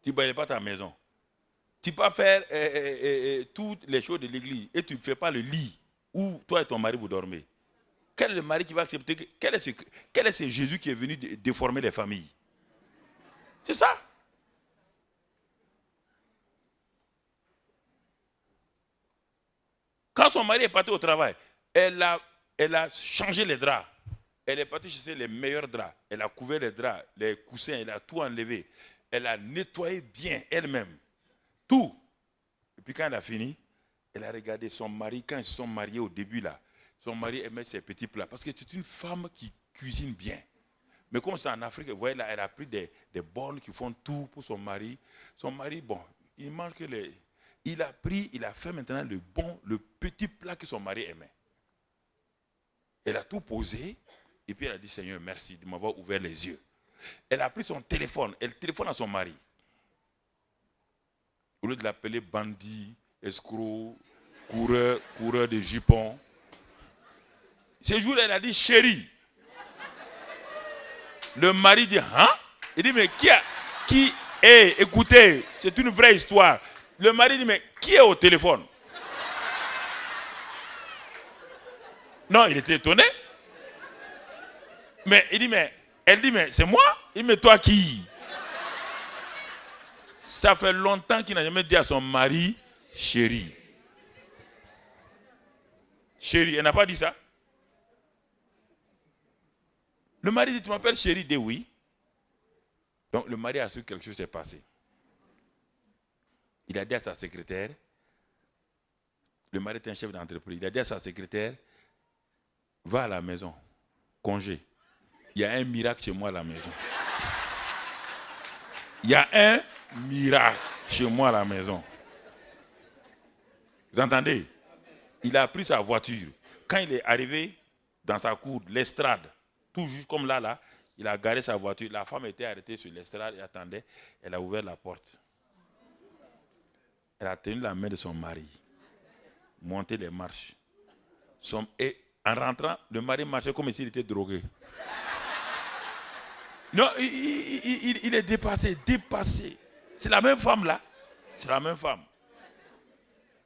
Tu ne balayes pas ta maison. Tu peux faire toutes les choses de l'église et tu ne fais pas le lit où toi et ton mari vous dormez. Quel est le mari qui va accepter? Quel est ce Jésus qui est venu déformer les familles? C'est ça. Quand son mari est parti au travail, elle a changé les draps. Elle est partie chercher les meilleurs draps. Elle a couvert les draps, les coussins, elle a tout enlevé. Elle a nettoyé bien elle-même. Tout. Et puis quand elle a fini, elle a regardé son mari. Quand ils se sont mariés au début, là, son mari aimait ses petits plats. Parce que c'est une femme qui cuisine bien. Mais comme c'est en Afrique, vous voyez là, elle a pris des bonnes qui font tout pour son mari. Son mari, bon, il mange que les... Il a fait maintenant le petit plat que son mari aimait. Elle a tout posé. Et puis elle a dit, Seigneur, merci de m'avoir ouvert les yeux. Elle a pris son téléphone. Elle téléphone à son mari. Au lieu de l'appeler bandit, escroc, coureur de jupons. Ce jour, elle a dit, chérie. Le mari dit, hein? Il dit, mais qui est, écoutez, c'est une vraie histoire. Le mari dit, mais qui est au téléphone? Non, il était étonné. Mais il dit, mais elle dit, mais c'est moi? Il dit, mais toi qui? Ça fait longtemps qu'il n'a jamais dit à son mari, chérie. Chérie, elle n'a pas dit ça. Le mari dit, tu m'appelles chérie? Il dit oui. Donc le mari a su que quelque chose s'est passé. Il a dit à sa secrétaire, le mari est un chef d'entreprise, il a dit à sa secrétaire, va à la maison, congé. Il y a un miracle chez moi à la maison. Il y a un miracle chez moi à la maison. Vous entendez? Il a pris sa voiture. Quand il est arrivé dans sa cour, l'estrade, tout juste comme là, il a garé sa voiture. La femme était arrêtée sur l'estrade et attendait. Elle a ouvert la porte. Elle a tenu la main de son mari, monté les marches. Et en rentrant, le mari marchait comme s'il était drogué. Non, il est dépassé. C'est la même femme là. C'est la même femme.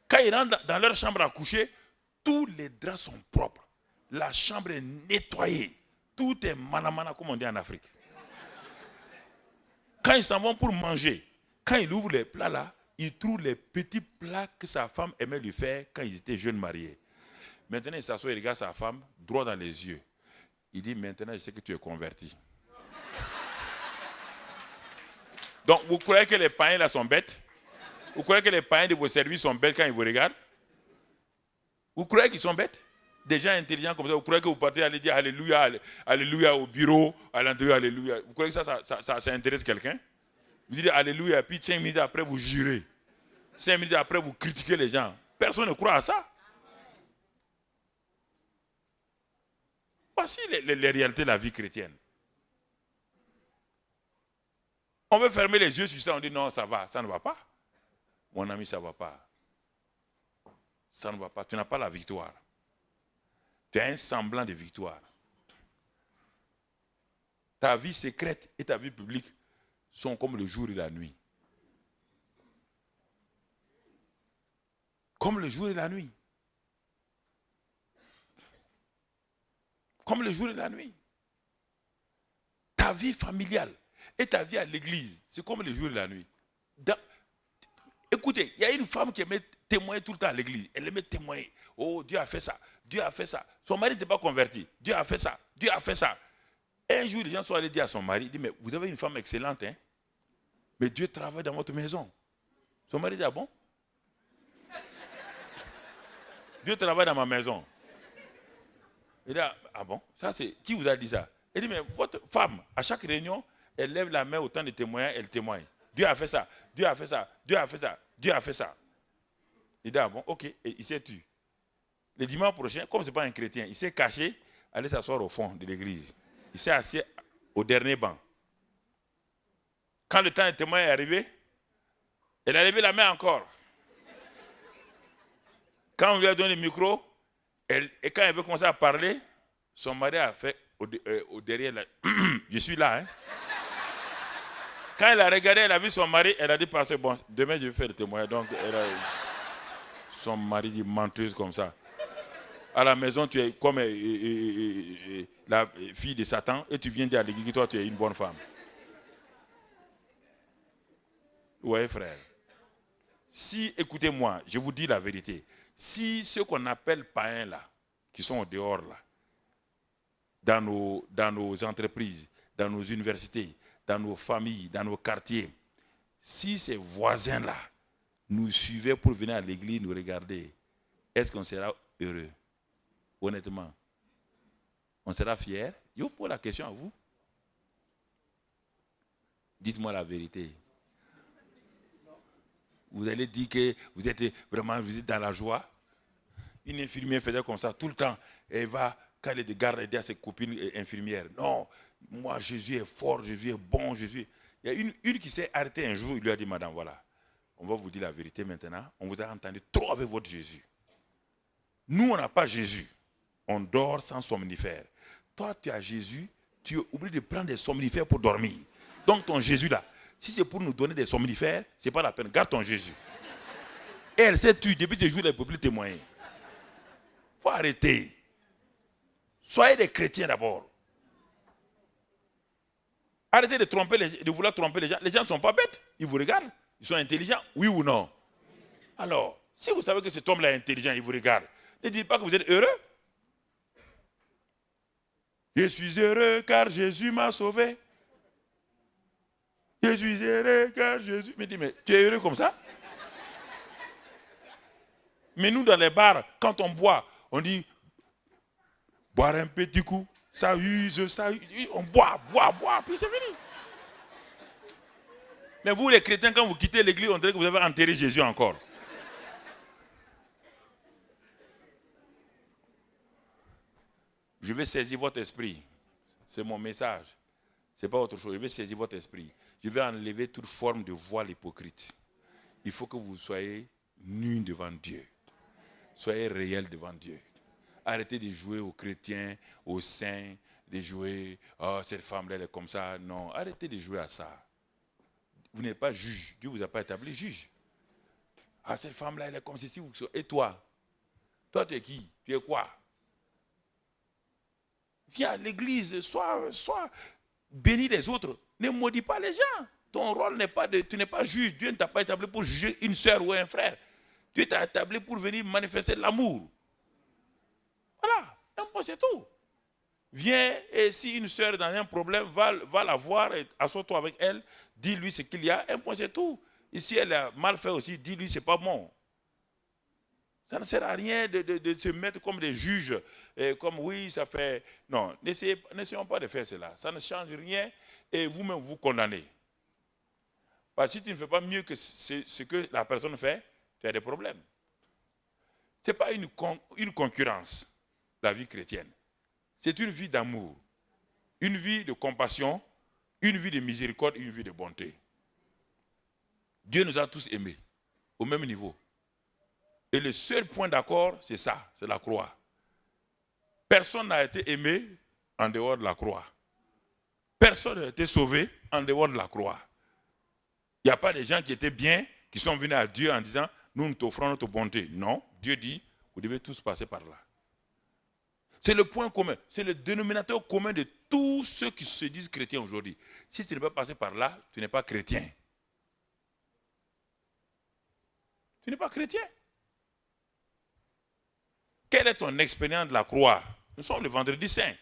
Quand ils rentrent dans leur chambre à coucher, tous les draps sont propres. La chambre est nettoyée. Tout est manamana, comme on dit en Afrique. Quand ils s'en vont pour manger, quand ils ouvrent les plats là, ils trouvent les petits plats que sa femme aimait lui faire quand ils étaient jeunes mariés. Maintenant, il s'assoit et regarde sa femme droit dans les yeux. Il dit, maintenant, je sais que tu es converti. Donc, vous croyez que les païens là sont bêtes? Vous croyez que les païens de vos services sont bêtes quand ils vous regardent? Vous croyez qu'ils sont bêtes? Des gens intelligents comme ça, vous croyez que vous partez aller dire Alléluia, Alléluia au bureau, à l'intérieur, Alléluia. Vous croyez que ça intéresse quelqu'un? Vous dites Alléluia, puis 5 minutes après, vous jurez. 5 minutes après, vous critiquez les gens. Personne ne croit à ça. Voici les réalités de la vie chrétienne. On veut fermer les yeux sur ça, on dit non, ça va, ça ne va pas. Mon ami, ça ne va pas. Ça ne va pas, tu n'as pas la victoire. Tu as un semblant de victoire. Ta vie secrète et ta vie publique sont comme le jour et la nuit. Comme le jour et la nuit. Comme le jour et la nuit. Ta vie familiale et ta vie à l'église, c'est comme le jour et la nuit. Écoutez, il y a une femme qui aimait témoigner tout le temps à l'église. Elle aimait témoigner. Oh, Dieu a fait ça. Dieu a fait ça. Son mari n'était pas converti. Dieu a fait ça. Dieu a fait ça. Un jour, les gens sont allés dire à son mari, dit, mais vous avez une femme excellente, hein? Mais Dieu travaille dans votre maison. Son mari dit, ah bon? Dieu travaille dans ma maison. Il dit, ah bon? Ça, c'est qui vous a dit ça? Il dit, mais votre femme, à chaque réunion, elle lève la main au temps de témoigner, elle témoigne. Dieu a fait ça, Dieu a fait ça, Dieu a fait ça, Dieu a fait ça. Il dit, ah bon, ok, et il s'est tué. Le dimanche prochain, comme ce n'est pas un chrétien, il s'est caché, aller s'asseoir au fond de l'église. Il s'est assis au dernier banc. Quand le temps de témoin est arrivé, elle a levé la main encore. Quand on lui a donné le micro, et quand elle veut commencer à parler, son mari a fait au derrière, je suis là. Hein. Quand elle a regardé, elle a vu son mari, elle a dit, passez, bon, demain je vais faire le témoin. Donc, son mari dit, menteuse comme ça. À la maison, tu es comme la fille de Satan, et tu viens dire à l'église que toi, tu es une bonne femme. Oui, frère. Si, écoutez-moi, je vous dis la vérité. Si ceux qu'on appelle païens là, qui sont au dehors là, dans nos entreprises, dans nos universités, dans nos familles, dans nos quartiers, si ces voisins-là nous suivaient pour venir à l'église nous regarder, est-ce qu'on sera heureux? Honnêtement. On sera fiers? Je vous pose la question à vous. Dites-moi la vérité. Vous allez dire que vous êtes dans la joie. Une infirmière faisait comme ça tout le temps. Elle va, quand elle est de garde, aider à ses copines infirmières. Non, moi Jésus est fort, Jésus est bon, Jésus. Il y a une qui s'est arrêtée un jour, il lui a dit, madame, voilà, on va vous dire la vérité maintenant. On vous a entendu trop avec votre Jésus. Nous, on n'a pas Jésus. On dort sans somnifère. Toi, tu as Jésus, tu oublies de prendre des somnifères pour dormir. Donc ton Jésus là, si c'est pour nous donner des somnifères, ce n'est pas la peine. Garde ton Jésus. Et elle s'est tuée depuis ce jour, elle ne peut plus témoigner. Il faut arrêter. Soyez des chrétiens d'abord. Arrêtez de vouloir tromper les gens. Les gens ne sont pas bêtes. Ils vous regardent. Ils sont intelligents, oui ou non? Alors, si vous savez que cet homme-là est intelligent, il vous regarde, ne dites pas que vous êtes heureux. Je suis heureux car Jésus m'a sauvé. Je suis heureux car Jésus... Mais dis, mais tu es heureux comme ça? Mais nous, dans les bars, quand on boit, on dit, boire un petit coup, ça use, on boit, puis c'est fini. Mais vous, les chrétiens, quand vous quittez l'église, on dirait que vous avez enterré Jésus encore. Je vais saisir votre esprit. C'est mon message. Ce n'est pas autre chose. Je vais saisir votre esprit. Je vais enlever toute forme de voile hypocrite. Il faut que vous soyez nus devant Dieu. Soyez réels devant Dieu. Arrêtez de jouer aux chrétiens, aux saints, de jouer, oh, cette femme-là, elle est comme ça. Non, arrêtez de jouer à ça. Vous n'êtes pas juge. Dieu ne vous a pas établi juge. Ah, cette femme-là, elle est comme ceci. Et toi? Toi, tu es qui? Tu es quoi? Viens à l'église, sois béni les autres. Ne maudis pas les gens. Ton rôle n'est pas tu n'es pas juge. Dieu ne t'a pas établi pour juger une soeur ou un frère. Dieu t'a établi pour venir manifester l'amour. Voilà, un peu c'est tout. Viens, et si une soeur est dans un problème, va la voir, assois-toi avec elle, dis-lui ce qu'il y a, un point c'est tout. Et si elle a mal fait aussi, dis-lui c'est pas bon. Ça ne sert à rien de se mettre comme des juges, comme oui, ça fait... Non, n'essayons pas de faire cela. Ça ne change rien et vous-même vous condamnez. Parce que si tu ne fais pas mieux que ce que la personne fait, tu as des problèmes. Ce n'est pas une concurrence, la vie chrétienne. C'est une vie d'amour, une vie de compassion, une vie de miséricorde, une vie de bonté. Dieu nous a tous aimés, au même niveau. Et le seul point d'accord, c'est ça, c'est la croix. Personne n'a été aimé en dehors de la croix. Personne n'a été sauvé en dehors de la croix. Il n'y a pas des gens qui étaient bien, qui sont venus à Dieu en disant, nous t'offrons notre bonté. Non, Dieu dit, vous devez tous passer par là. C'est le point commun, c'est le dénominateur commun de tous ceux qui se disent chrétiens aujourd'hui. Si tu n'es pas passé par là, tu n'es pas chrétien. Tu n'es pas chrétien. Quelle est ton expérience de la croix? Nous sommes le vendredi saint.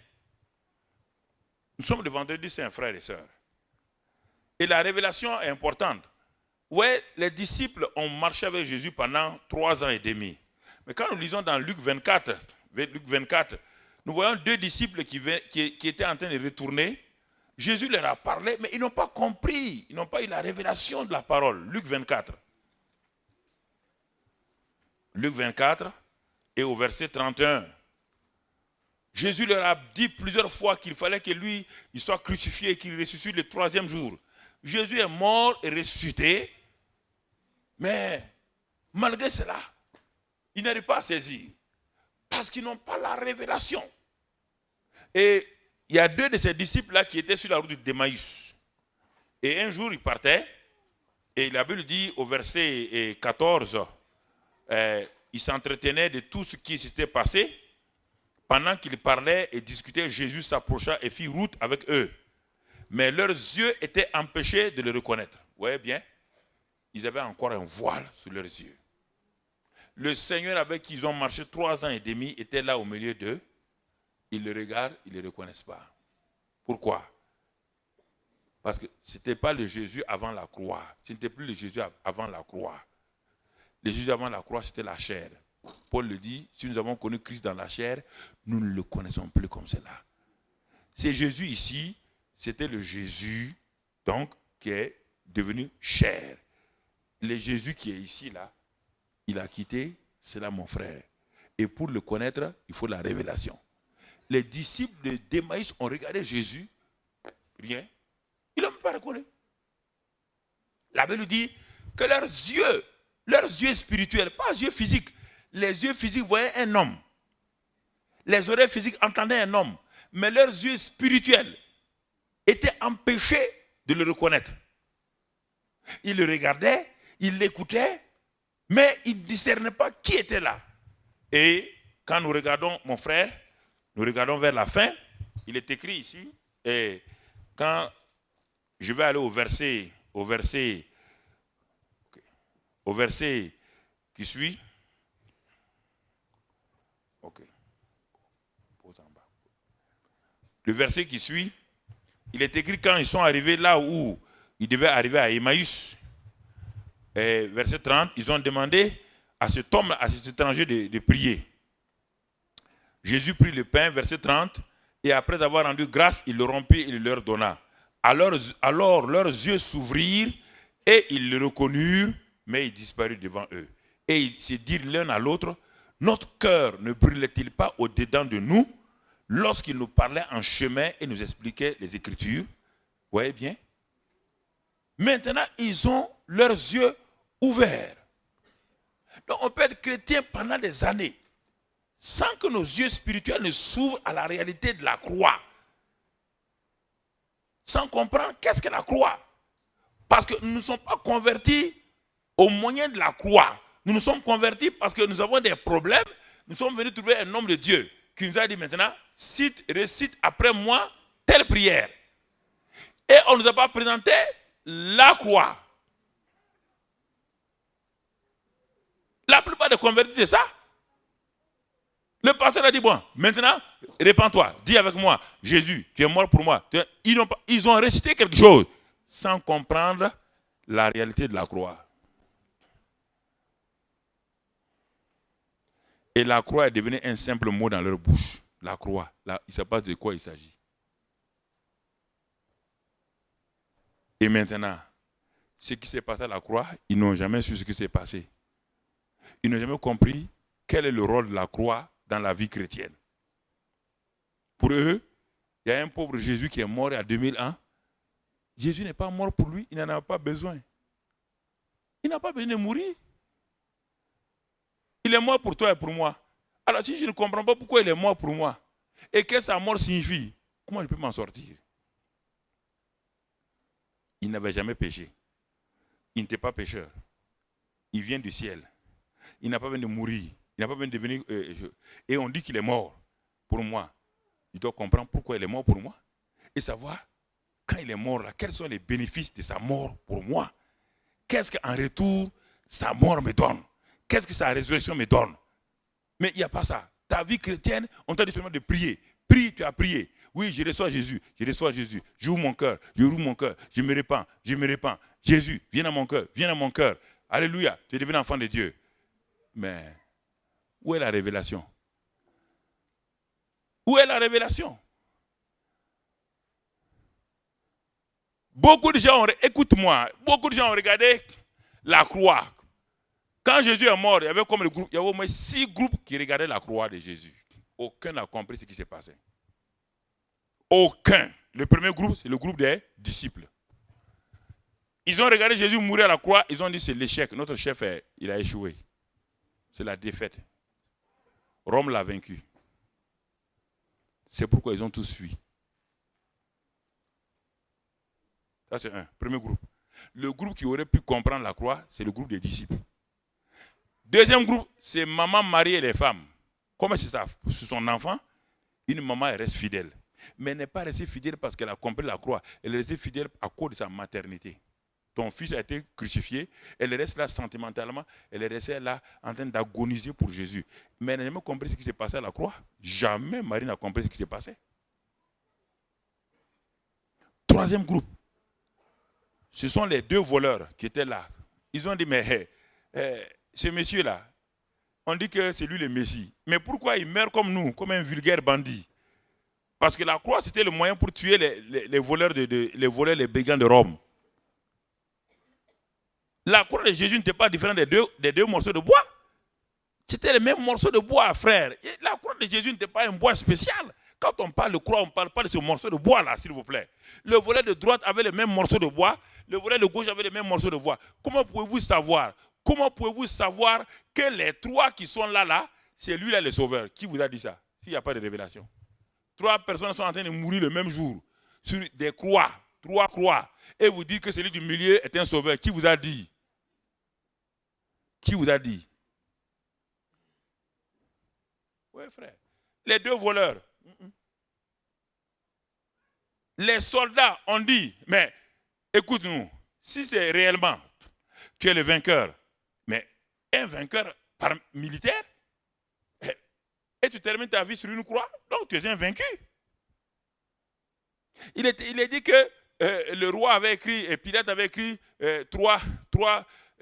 Nous sommes le vendredi saint, frères et sœurs. Et la révélation est importante. Ouais, les disciples ont marché avec Jésus pendant 3 ans et demi. Mais quand nous lisons dans Luc 24, nous voyons 2 disciples qui étaient en train de retourner. Jésus leur a parlé, mais ils n'ont pas compris. Ils n'ont pas eu la révélation de la parole. Luc 24. Luc 24, Et au verset 31, Jésus leur a dit plusieurs fois qu'il fallait que lui, il soit crucifié et qu'il ressuscite le 3e jour. Jésus est mort et ressuscité, mais malgré cela, ils n'arrivent pas à saisir parce qu'ils n'ont pas la révélation. Et il y a 2 de ses disciples là qui étaient sur la route d'Emmaüs. Et un jour, ils partaient, et la Bible dit au verset 14, ils s'entretenaient de tout ce qui s'était passé. Pendant qu'ils parlaient et discutaient, Jésus s'approcha et fit route avec eux. Mais leurs yeux étaient empêchés de le reconnaître. Vous voyez bien, ils avaient encore un voile sur leurs yeux. Le Seigneur avec qui ils ont marché 3 ans et demi était là au milieu d'eux. Ils le regardent, ils ne le reconnaissent pas. Pourquoi? Parce que ce n'était pas le Jésus avant la croix. Ce n'était plus le Jésus avant la croix. Le Jésus avant la croix, c'était la chair. Paul le dit, si nous avons connu Christ dans la chair, nous ne le connaissons plus comme cela. C'est Jésus ici, c'était le Jésus, donc, qui est devenu chair. Le Jésus qui est ici, là, il a quitté, c'est là mon frère. Et pour le connaître, il faut la révélation. Les disciples d'Emmaüs ont regardé Jésus, rien, ils ne l'ont pas reconnu. La Bible dit que leurs yeux spirituels, pas les yeux physiques, les yeux physiques voyaient un homme. Les oreilles physiques entendaient un homme. Mais leurs yeux spirituels étaient empêchés de le reconnaître. Ils le regardaient, ils l'écoutaient, mais ils ne discernaient pas qui était là. Et quand nous regardons, mon frère, nous regardons vers la fin, il est écrit ici, et quand je vais aller au verset qui suit. Ok. Le verset qui suit, il est écrit quand ils sont arrivés là où ils devaient arriver à Emmaüs. Verset 30, ils ont demandé à cet homme, à cet étranger de prier. Jésus prit le pain, verset 30, et après avoir rendu grâce, il le rompit et le leur donna. Alors leurs yeux s'ouvrirent et ils le reconnurent, mais il disparut devant eux. Et ils se dirent l'un à l'autre, notre cœur ne brûlait-il pas au-dedans de nous lorsqu'il nous parlait en chemin et nous expliquait les Écritures? Vous voyez bien? Maintenant, ils ont leurs yeux ouverts. Donc on peut être chrétien pendant des années sans que nos yeux spirituels ne s'ouvrent à la réalité de la croix. Sans comprendre qu'est-ce que la croix. Parce que nous ne sommes pas convertis au moyen de la croix. Nous nous sommes convertis parce que nous avons des problèmes. Nous sommes venus trouver un homme de Dieu qui nous a dit maintenant, récite après moi telle prière. Et on ne nous a pas présenté la croix. La plupart des convertis, c'est ça. Le pasteur a dit, bon, maintenant, répands-toi, dis avec moi, Jésus, tu es mort pour moi. Ils ont récité quelque chose sans comprendre la réalité de la croix. Et la croix est devenue un simple mot dans leur bouche. La croix, là, ils ne savent pas de quoi il s'agit. Et maintenant, ce qui s'est passé à la croix, ils n'ont jamais su ce qui s'est passé. Ils n'ont jamais compris quel est le rôle de la croix dans la vie chrétienne. Pour eux, il y a un pauvre Jésus qui est mort il y a 2000 ans. Jésus n'est pas mort pour lui, il n'en a pas besoin. Il n'a pas besoin de mourir. Il est mort pour toi et pour moi. Alors si je ne comprends pas pourquoi il est mort pour moi, et que sa mort signifie, comment je peux m'en sortir? Il n'avait jamais péché. Il n'était pas pécheur. Il vient du ciel. Il n'a pas besoin de mourir. Il n'a pas besoin de devenir... et on dit qu'il est mort pour moi. Il doit comprendre pourquoi il est mort pour moi. Et savoir, quand il est mort là, quels sont les bénéfices de sa mort pour moi. Qu'est-ce qu'en retour, sa mort me donne? Qu'est-ce que sa résurrection me donne? Mais il n'y a pas ça. Ta vie chrétienne, on t'a dit seulement de prier. Prie, tu as prié. Oui, je reçois Jésus, je reçois Jésus. J'ouvre mon cœur, je rouvre mon cœur. Je me répands, je me répands. Jésus, viens dans mon cœur, viens dans mon cœur. Alléluia, tu es devenu enfant de Dieu. Mais où est la révélation? Où est la révélation? Beaucoup de gens, écoute-moi, beaucoup de gens ont regardé la croix Quand Jésus est mort, il y avait comme le groupe, il y avait au moins 6 groupes qui regardaient la croix de Jésus. Aucun n'a compris ce qui s'est passé. Aucun. Le premier groupe, c'est le groupe des disciples. Ils ont regardé Jésus mourir à la croix, ils ont dit c'est l'échec. Notre chef, il a échoué. C'est la défaite. Rome l'a vaincu. C'est pourquoi ils ont tous fui. Ça, c'est un. Premier groupe. Le groupe qui aurait pu comprendre la croix, c'est le groupe des disciples. Deuxième groupe, c'est maman, Marie et les femmes. Comme c'est ça, sur son enfant, une maman elle reste fidèle. Mais elle n'est pas restée fidèle parce qu'elle a compris la croix. Elle est restée fidèle à cause de sa maternité. Ton fils a été crucifié, elle reste là sentimentalement, elle est restée là en train d'agoniser pour Jésus. Mais elle n'a jamais compris ce qui s'est passé à la croix. Jamais Marie n'a compris ce qui s'est passé. Troisième groupe, ce sont les 2 voleurs qui étaient là. Ils ont dit, mais ce monsieur-là, on dit que c'est lui le Messie. Mais pourquoi il meurt comme nous, comme un vulgaire bandit? Parce que la croix, c'était le moyen pour tuer les voleurs, les brigands de Rome. La croix de Jésus n'était pas différente des deux morceaux de bois. C'était les mêmes morceaux de bois, frère. Et la croix de Jésus n'était pas un bois spécial. Quand on parle de croix, on ne parle pas de ce morceau de bois-là, s'il vous plaît. Le volet de droite avait les mêmes morceaux de bois. Le volet de gauche avait les mêmes morceaux de bois. Comment pouvez-vous savoir que les 3 qui sont là, c'est lui-là le sauveur? Qui vous a dit ça? S'il n'y a pas de révélation. 3 personnes sont en train de mourir le même jour. Sur des croix. 3 croix. Et vous dites que celui du milieu est un sauveur. Qui vous a dit? Qui vous a dit? Oui, frère. Les 2 voleurs. Les soldats ont dit, mais écoute-nous, si c'est réellement, tu es le vainqueur, mais un vainqueur militaire, et tu termines ta vie sur une croix, donc tu es un vaincu. Il est dit que le roi avait écrit, et Pilate avait écrit 3,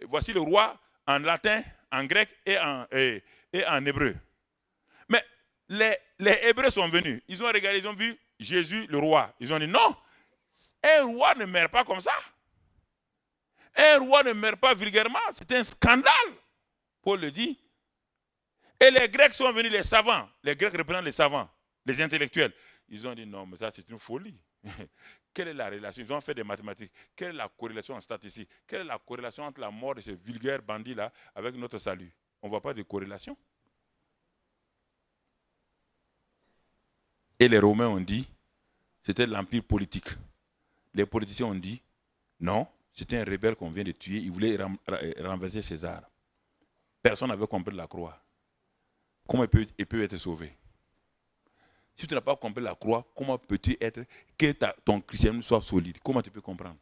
voici le roi, en latin, en grec et en hébreu. Mais les Hébreux sont venus. Ils ont regardé, ils ont vu Jésus, le roi. Ils ont dit non, un roi ne meurt pas comme ça. Un roi ne meurt pas vulgairement. C'est un scandale. Paul le dit. Et les Grecs sont venus, les savants. Les Grecs représentent les savants, les intellectuels. Ils ont dit non, mais ça c'est une folie. Quelle est la relation? Ils ont fait des mathématiques. Quelle est la corrélation en statistique? Quelle est la corrélation entre la mort de ce vulgaire bandit-là avec notre salut? On ne voit pas de corrélation. Et les Romains ont dit, c'était l'empire politique. Les politiciens ont dit, non, c'était un rebelle qu'on vient de tuer, il voulait renverser César. Personne n'avait compris la croix. Comment il peut être sauvé? Si tu n'as pas compris la croix, comment peux-tu être, que ton christianisme soit solide? Comment tu peux comprendre?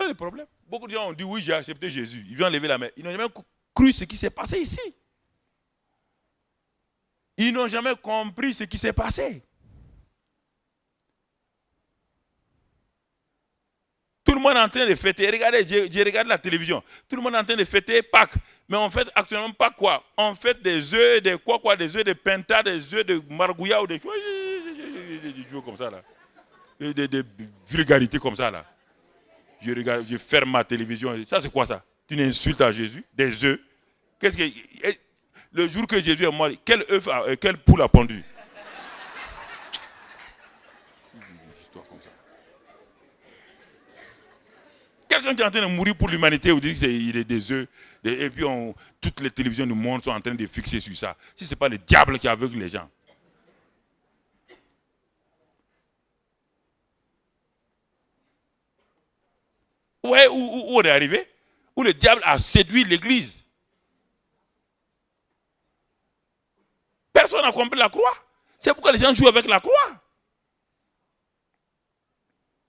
C'est le problème. Beaucoup de gens ont dit, oui, j'ai accepté Jésus. Ils viennent lever la main. Ils n'ont jamais cru ce qui s'est passé ici. Ils n'ont jamais compris ce qui s'est passé. Tout le monde est en train de fêter. Regardez, j'ai regardé la télévision. Tout le monde est en train de fêter Pâques. Mais on fête actuellement pas quoi? On fête des œufs, des des œufs de pinta, des œufs de margouilla ou des choses comme ça là. Des vulgarités comme ça là. Je regarde, je ferme ma télévision. Ça c'est quoi ça? Tu insultes à Jésus? Des œufs? Qu'est-ce que le jour que Jésus est mort, quelle poule a pendu? Quelqu'un qui est en train de mourir pour l'humanité, vous dites qu'il est des œufs, et puis toutes les télévisions du monde sont en train de fixer sur ça. Si ce n'est pas le diable qui aveugle les gens. Ouais, où on est arrivé? Où le diable a séduit l'église. Personne n'a compris la croix. C'est pourquoi les gens jouent avec la croix.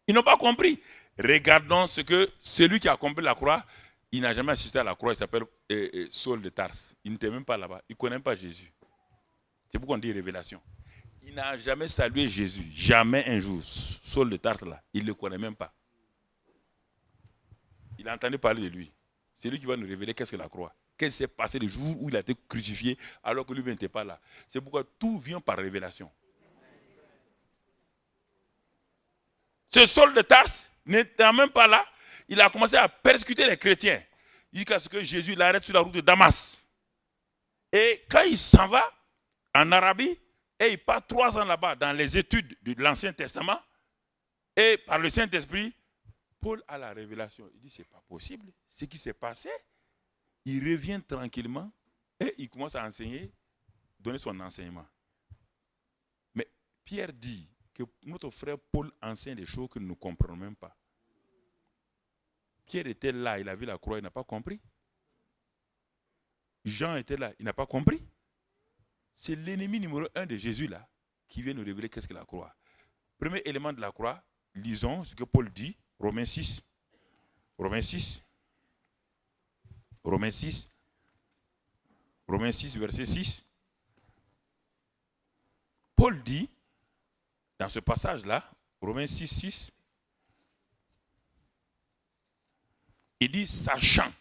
Ils n'ont pas compris. Regardons ce que celui qui a compris la croix, il n'a jamais assisté à la croix, il s'appelle Saul de Tarse. Il n'était même pas là-bas, il ne connaît pas Jésus. C'est pourquoi on dit révélation. Il n'a jamais salué Jésus, jamais un jour. Saul de Tarse là, il ne le connaît même pas. Il a entendu parler de lui. C'est lui qui va nous révéler qu'est-ce que la croix. Qu'est-ce qui s'est passé le jour où il a été crucifié alors que lui n'était pas là. C'est pourquoi tout vient par révélation. Ce Saul de Tarse n'étant même pas là, il a commencé à persécuter les chrétiens. jusqu'à ce que Jésus l'arrête sur la route de Damas. Et quand il s'en va en Arabie, et il part 3 ans là-bas dans les études de l'Ancien Testament, et par le Saint-Esprit, Paul a la révélation. Il dit, c'est pas possible. Ce qui s'est passé, il revient tranquillement et il commence à enseigner, donner son enseignement. Mais Pierre dit que notre frère Paul enseigne des choses que nous ne comprenons même pas. Pierre était là, il a vu la croix, il n'a pas compris. Jean était là, il n'a pas compris. C'est l'ennemi numéro 1 de Jésus là, qui vient nous révéler qu'est-ce que la croix. Premier élément de la croix, lisons ce que Paul dit, Romains 6. Romains 6, verset 6. Paul dit, dans ce passage-là, Romains 6, 6, il dit, sachant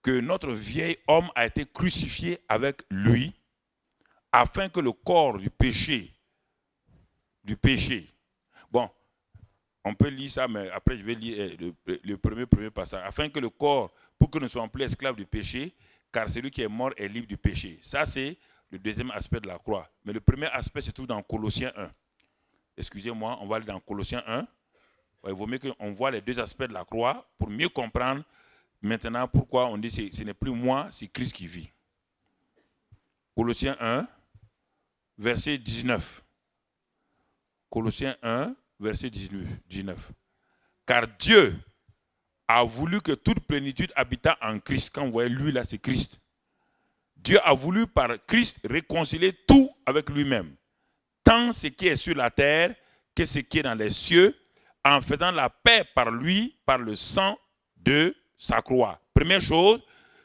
que notre vieil homme a été crucifié avec lui, afin que le corps du péché, bon, on peut lire ça, mais après je vais lire le premier passage, afin que le corps, pour que nous ne soyons plus esclaves du péché, car celui qui est mort est libre du péché. Ça, c'est le deuxième aspect de la croix. Mais le premier aspect se trouve dans Colossiens 1. Excusez-moi, on va aller dans Colossiens 1. Il vaut mieux qu'on voit les deux aspects de la croix pour mieux comprendre maintenant pourquoi on dit que ce n'est plus moi, c'est Christ qui vit. Colossiens 1, verset 19. Colossiens 1, verset 19. Car Dieu a voulu que toute plénitude habitât en Christ. Quand vous voyez lui là, c'est Christ. Dieu a voulu par Christ réconcilier tout avec lui-même. Tant ce qui est sur la terre que ce qui est dans les cieux, en faisant la paix par lui, par le sang de sa croix. Première chose,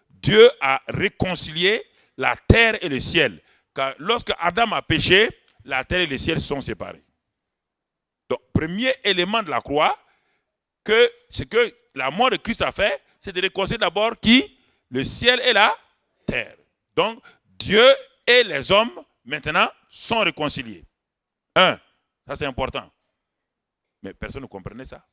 Dieu a réconcilié la terre et le ciel. Car lorsque Adam a péché, la terre et le ciel sont séparés. Donc, premier élément de la croix, ce que la mort de Christ a fait, c'est de réconcilier d'abord qui? Le ciel et la terre. Donc, Dieu et les hommes, maintenant, sont réconciliés. Ça c'est important. Mais personne ne comprenait ça.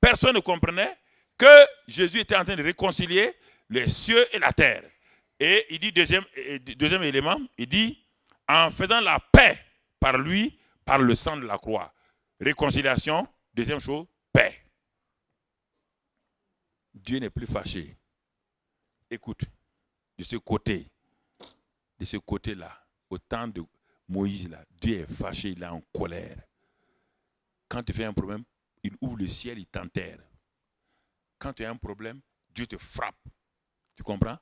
Personne ne comprenait que Jésus était en train de réconcilier les cieux et la terre. Et il dit, deuxième élément, il dit, en faisant la paix par lui, par le sang de la croix. Réconciliation, deuxième chose, paix. Dieu n'est plus fâché. Écoute, de ce côté-là, au temps de Moïse, là, Dieu est fâché, il est en colère. Quand tu fais un problème, il ouvre le ciel, il t'enterre. Quand tu as un problème, Dieu te frappe. Tu comprends?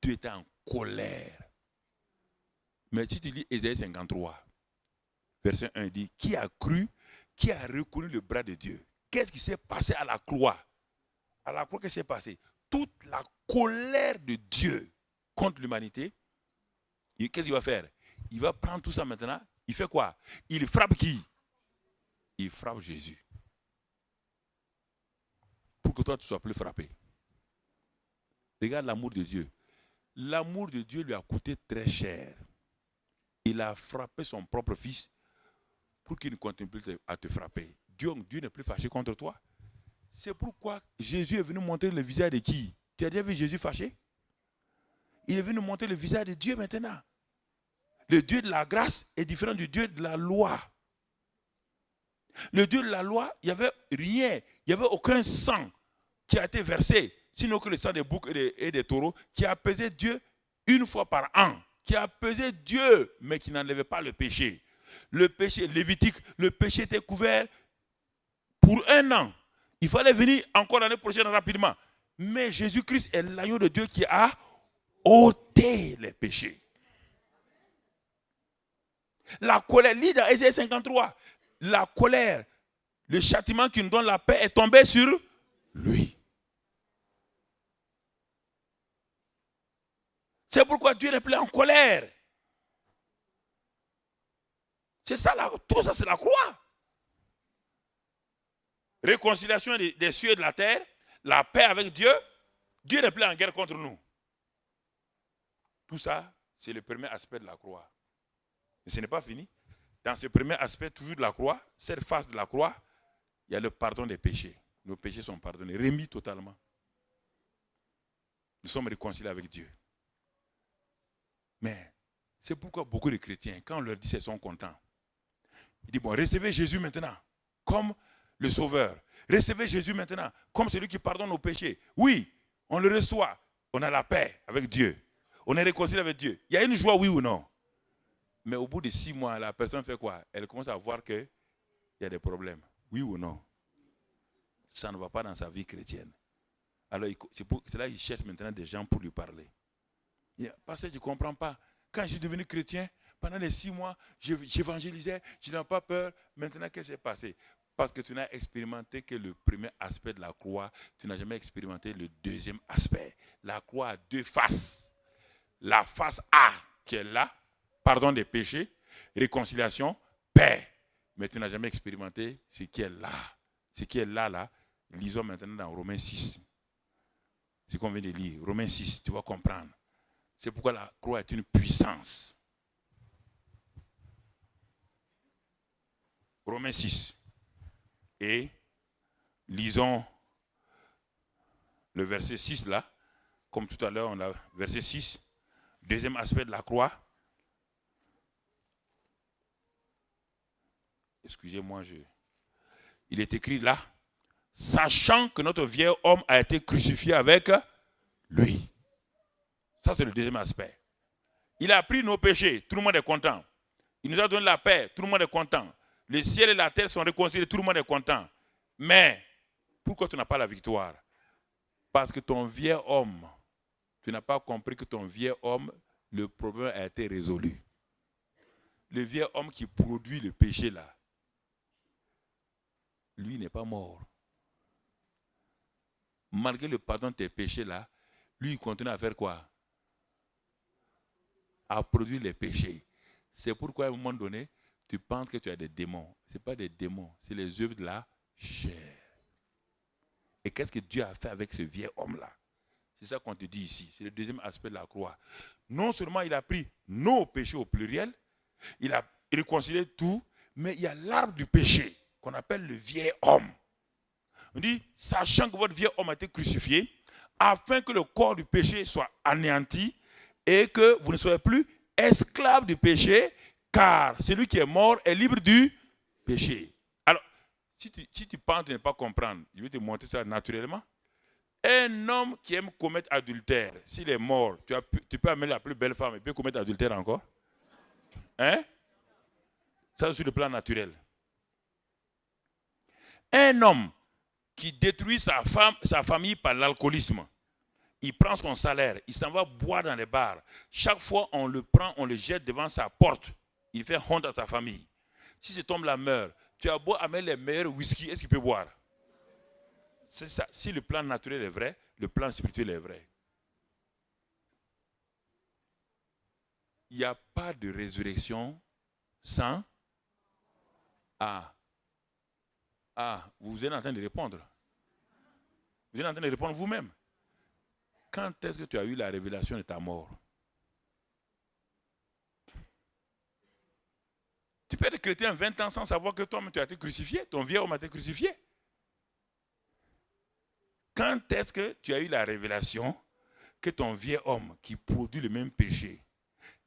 Dieu était en colère. Mais si tu lis Ésaïe 53, verset 1, il dit, qui a cru, qui a reconnu le bras de Dieu? Qu'est-ce qui s'est passé à la croix? À la croix, qu'est-ce qui s'est passé? Toute la colère de Dieu contre l'humanité, qu'est-ce qu'il va faire? Il va prendre tout ça maintenant. Il fait quoi? Il frappe qui? Il frappe Jésus. Pour que toi, tu ne sois plus frappé. Regarde l'amour de Dieu. L'amour de Dieu lui a coûté très cher. Il a frappé son propre fils pour qu'il ne continue plus à te frapper. Dieu n'est plus fâché contre toi. C'est pourquoi Jésus est venu montrer le visage de qui? Tu as déjà vu Jésus fâché? Il est venu montrer le visage de Dieu maintenant. Le Dieu de la grâce est différent du Dieu de la loi. Le Dieu de la loi, il n'y avait rien, il n'y avait aucun sang qui a été versé, sinon que le sang des boucs et des taureaux, qui apaisait Dieu une fois par an, qui apaisait Dieu, mais qui n'enlevait pas le péché. Le péché lévitique, le péché était couvert pour 1 an. Il fallait venir encore l'année prochaine rapidement. Mais Jésus-Christ est l'agneau de Dieu qui a ôté les péchés. La colère, lis dans Ésaïe 53, la colère, le châtiment qui nous donne la paix est tombé sur lui. C'est pourquoi Dieu n'est plus en colère. C'est ça, tout ça c'est la croix. Réconciliation des cieux et de la terre, la paix avec Dieu. Dieu n'est plus en guerre contre nous. Tout ça, c'est le premier aspect de la croix. Mais ce n'est pas fini. Dans ce premier aspect, toujours de la croix, cette face de la croix, il y a le pardon des péchés. nos péchés sont pardonnés, remis totalement. Nous sommes réconciliés avec Dieu. Mais c'est pourquoi beaucoup de chrétiens, quand on leur dit, ils sont contents. Ils disent, bon, recevez Jésus maintenant comme le Sauveur. Recevez Jésus maintenant comme celui qui pardonne nos péchés. Oui, on le reçoit. On a la paix avec Dieu. On est réconcilié avec Dieu. Il y a une joie, oui ou non? Mais au bout de 6 mois, la personne fait quoi? Elle commence à voir qu'il y a des problèmes. Oui ou non? Ça ne va pas dans sa vie chrétienne. Alors, c'est là qu'il cherche maintenant des gens pour lui parler. Parce que je ne comprends pas. Quand je suis devenu chrétien, pendant les 6 mois, j'évangélisais, je n'avais pas peur. Maintenant, qu'est-ce qui s'est passé? Parce que tu n'as expérimenté que le premier aspect de la croix. Tu n'as jamais expérimenté le deuxième aspect. La croix a 2 faces. La face A, qui est là, pardon des péchés, réconciliation, paix. Mais tu n'as jamais expérimenté ce qui est là. Ce qui est là, lisons maintenant dans Romains 6. Ce qu'on vient de lire, Romains 6, tu vas comprendre. C'est pourquoi la croix est une puissance. Romains 6. Et lisons le verset 6 là. Comme tout à l'heure, on a verset 6. Deuxième aspect de la croix. Excusez-moi, il est écrit là. Sachant que notre vieil homme a été crucifié avec lui. Ça, c'est le deuxième aspect. Il a pris nos péchés, tout le monde est content. Il nous a donné la paix, tout le monde est content. Le ciel et la terre sont réconciliés, tout le monde est content. Mais, pourquoi tu n'as pas la victoire? Parce que ton vieil homme, tu n'as pas compris que ton vieil homme, le problème a été résolu. Le vieil homme qui produit le péché là, lui n'est pas mort. Malgré le pardon de tes péchés là, lui il continue à faire quoi? À produire les péchés. C'est pourquoi à un moment donné, tu penses que tu as des démons. Ce n'est pas des démons, c'est les œuvres de la chair. Et qu'est-ce que Dieu a fait avec ce vieil homme-là? C'est ça qu'on te dit ici. C'est le deuxième aspect de la croix. Non seulement il a pris nos péchés au pluriel, il a réconcilié tout, mais il y a l'arbre du péché qu'on appelle le vieil homme. On dit, sachant que votre vieil homme a été crucifié, afin que le corps du péché soit anéanti et que vous ne soyez plus esclave du péché, car celui qui est mort est libre du péché. Alors, si tu penses de ne pas comprendre, je vais te montrer ça naturellement. Un homme qui aime commettre adultère, s'il est mort, tu peux amener la plus belle femme et puis commettre adultère encore? Hein? Ça, c'est sur le plan naturel. Un homme qui détruit sa famille par l'alcoolisme, il prend son salaire, il s'en va boire dans les bars. Chaque fois, on le prend, on le jette devant sa porte. Il fait honte à sa famille. Si cet homme-là meurt, tu as beau amener les meilleurs whisky, est-ce qu'il peut boire? C'est ça. Si le plan naturel est vrai, le plan spirituel est vrai. Il n'y a pas de résurrection sans... vous êtes en train de répondre. Vous êtes en train de répondre vous-même. Quand est-ce que tu as eu la révélation de ta mort? Tu peux être chrétien 20 ans sans savoir que toi-même tu as été crucifié, ton vieil homme a été crucifié. Quand est-ce que tu as eu la révélation que ton vieil homme qui produit le même péché,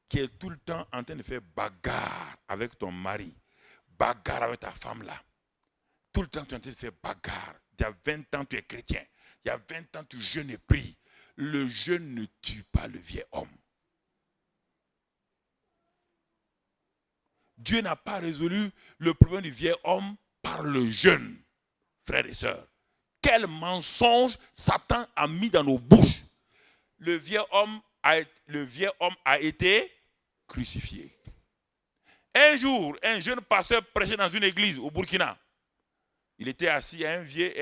qui est tout le temps en train de faire bagarre avec ton mari, bagarre avec ta femme là, tout le temps tu es en train de faire bagarre, il y a 20 ans tu es chrétien, il y a 20 ans tu jeûnes et pries, le jeûne ne tue pas le vieil homme. Dieu n'a pas résolu le problème du vieil homme par le jeûne, frères et sœurs. Quel mensonge Satan a mis dans nos bouches. Le vieil homme a été crucifié. Un jour, un jeune pasteur prêchait dans une église au Burkina. Il était assis à un vieux,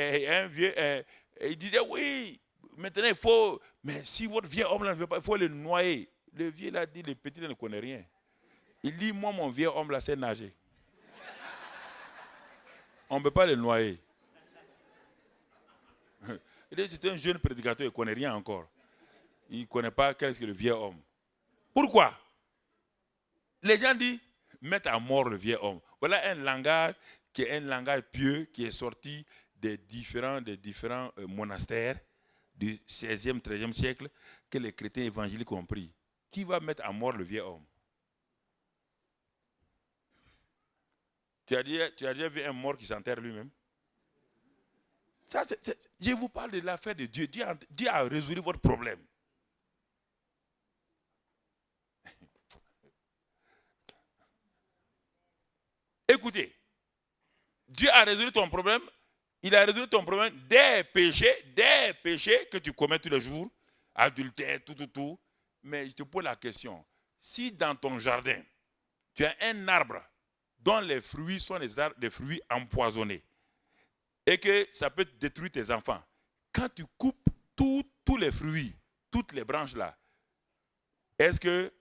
il disait oui, maintenant il faut, mais si votre vieil homme ne veut pas, il faut le noyer. Le vieux l'a dit, le petit ne connaît rien. Il dit, moi mon vieil homme là sait nager. On ne peut pas le noyer. Il dit, c'est un jeune prédicateur, il ne connaît rien encore. Il ne connaît pas qu'est-ce que le vieil homme. Pourquoi? Les gens disent, mettre à mort le vieil homme. Voilà un langage qui est un langage pieux qui est sorti des différents monastères du 16e, 13e siècle que les chrétiens évangéliques ont pris. Qui va mettre à mort le vieil homme? Tu as déjà vu un mort qui s'enterre lui-même? Je vous parle de l'affaire de Dieu. Dieu a résolu votre problème. Écoutez, Dieu a résolu ton problème. Il a résolu ton problème des péchés que tu commets tous les jours, adultère, tout. Mais je te pose la question, si dans ton jardin, tu as un arbre dont les fruits sont des fruits empoisonnés et que ça peut détruire tes enfants, quand tu coupes tous les fruits, toutes les branches là, est-ce que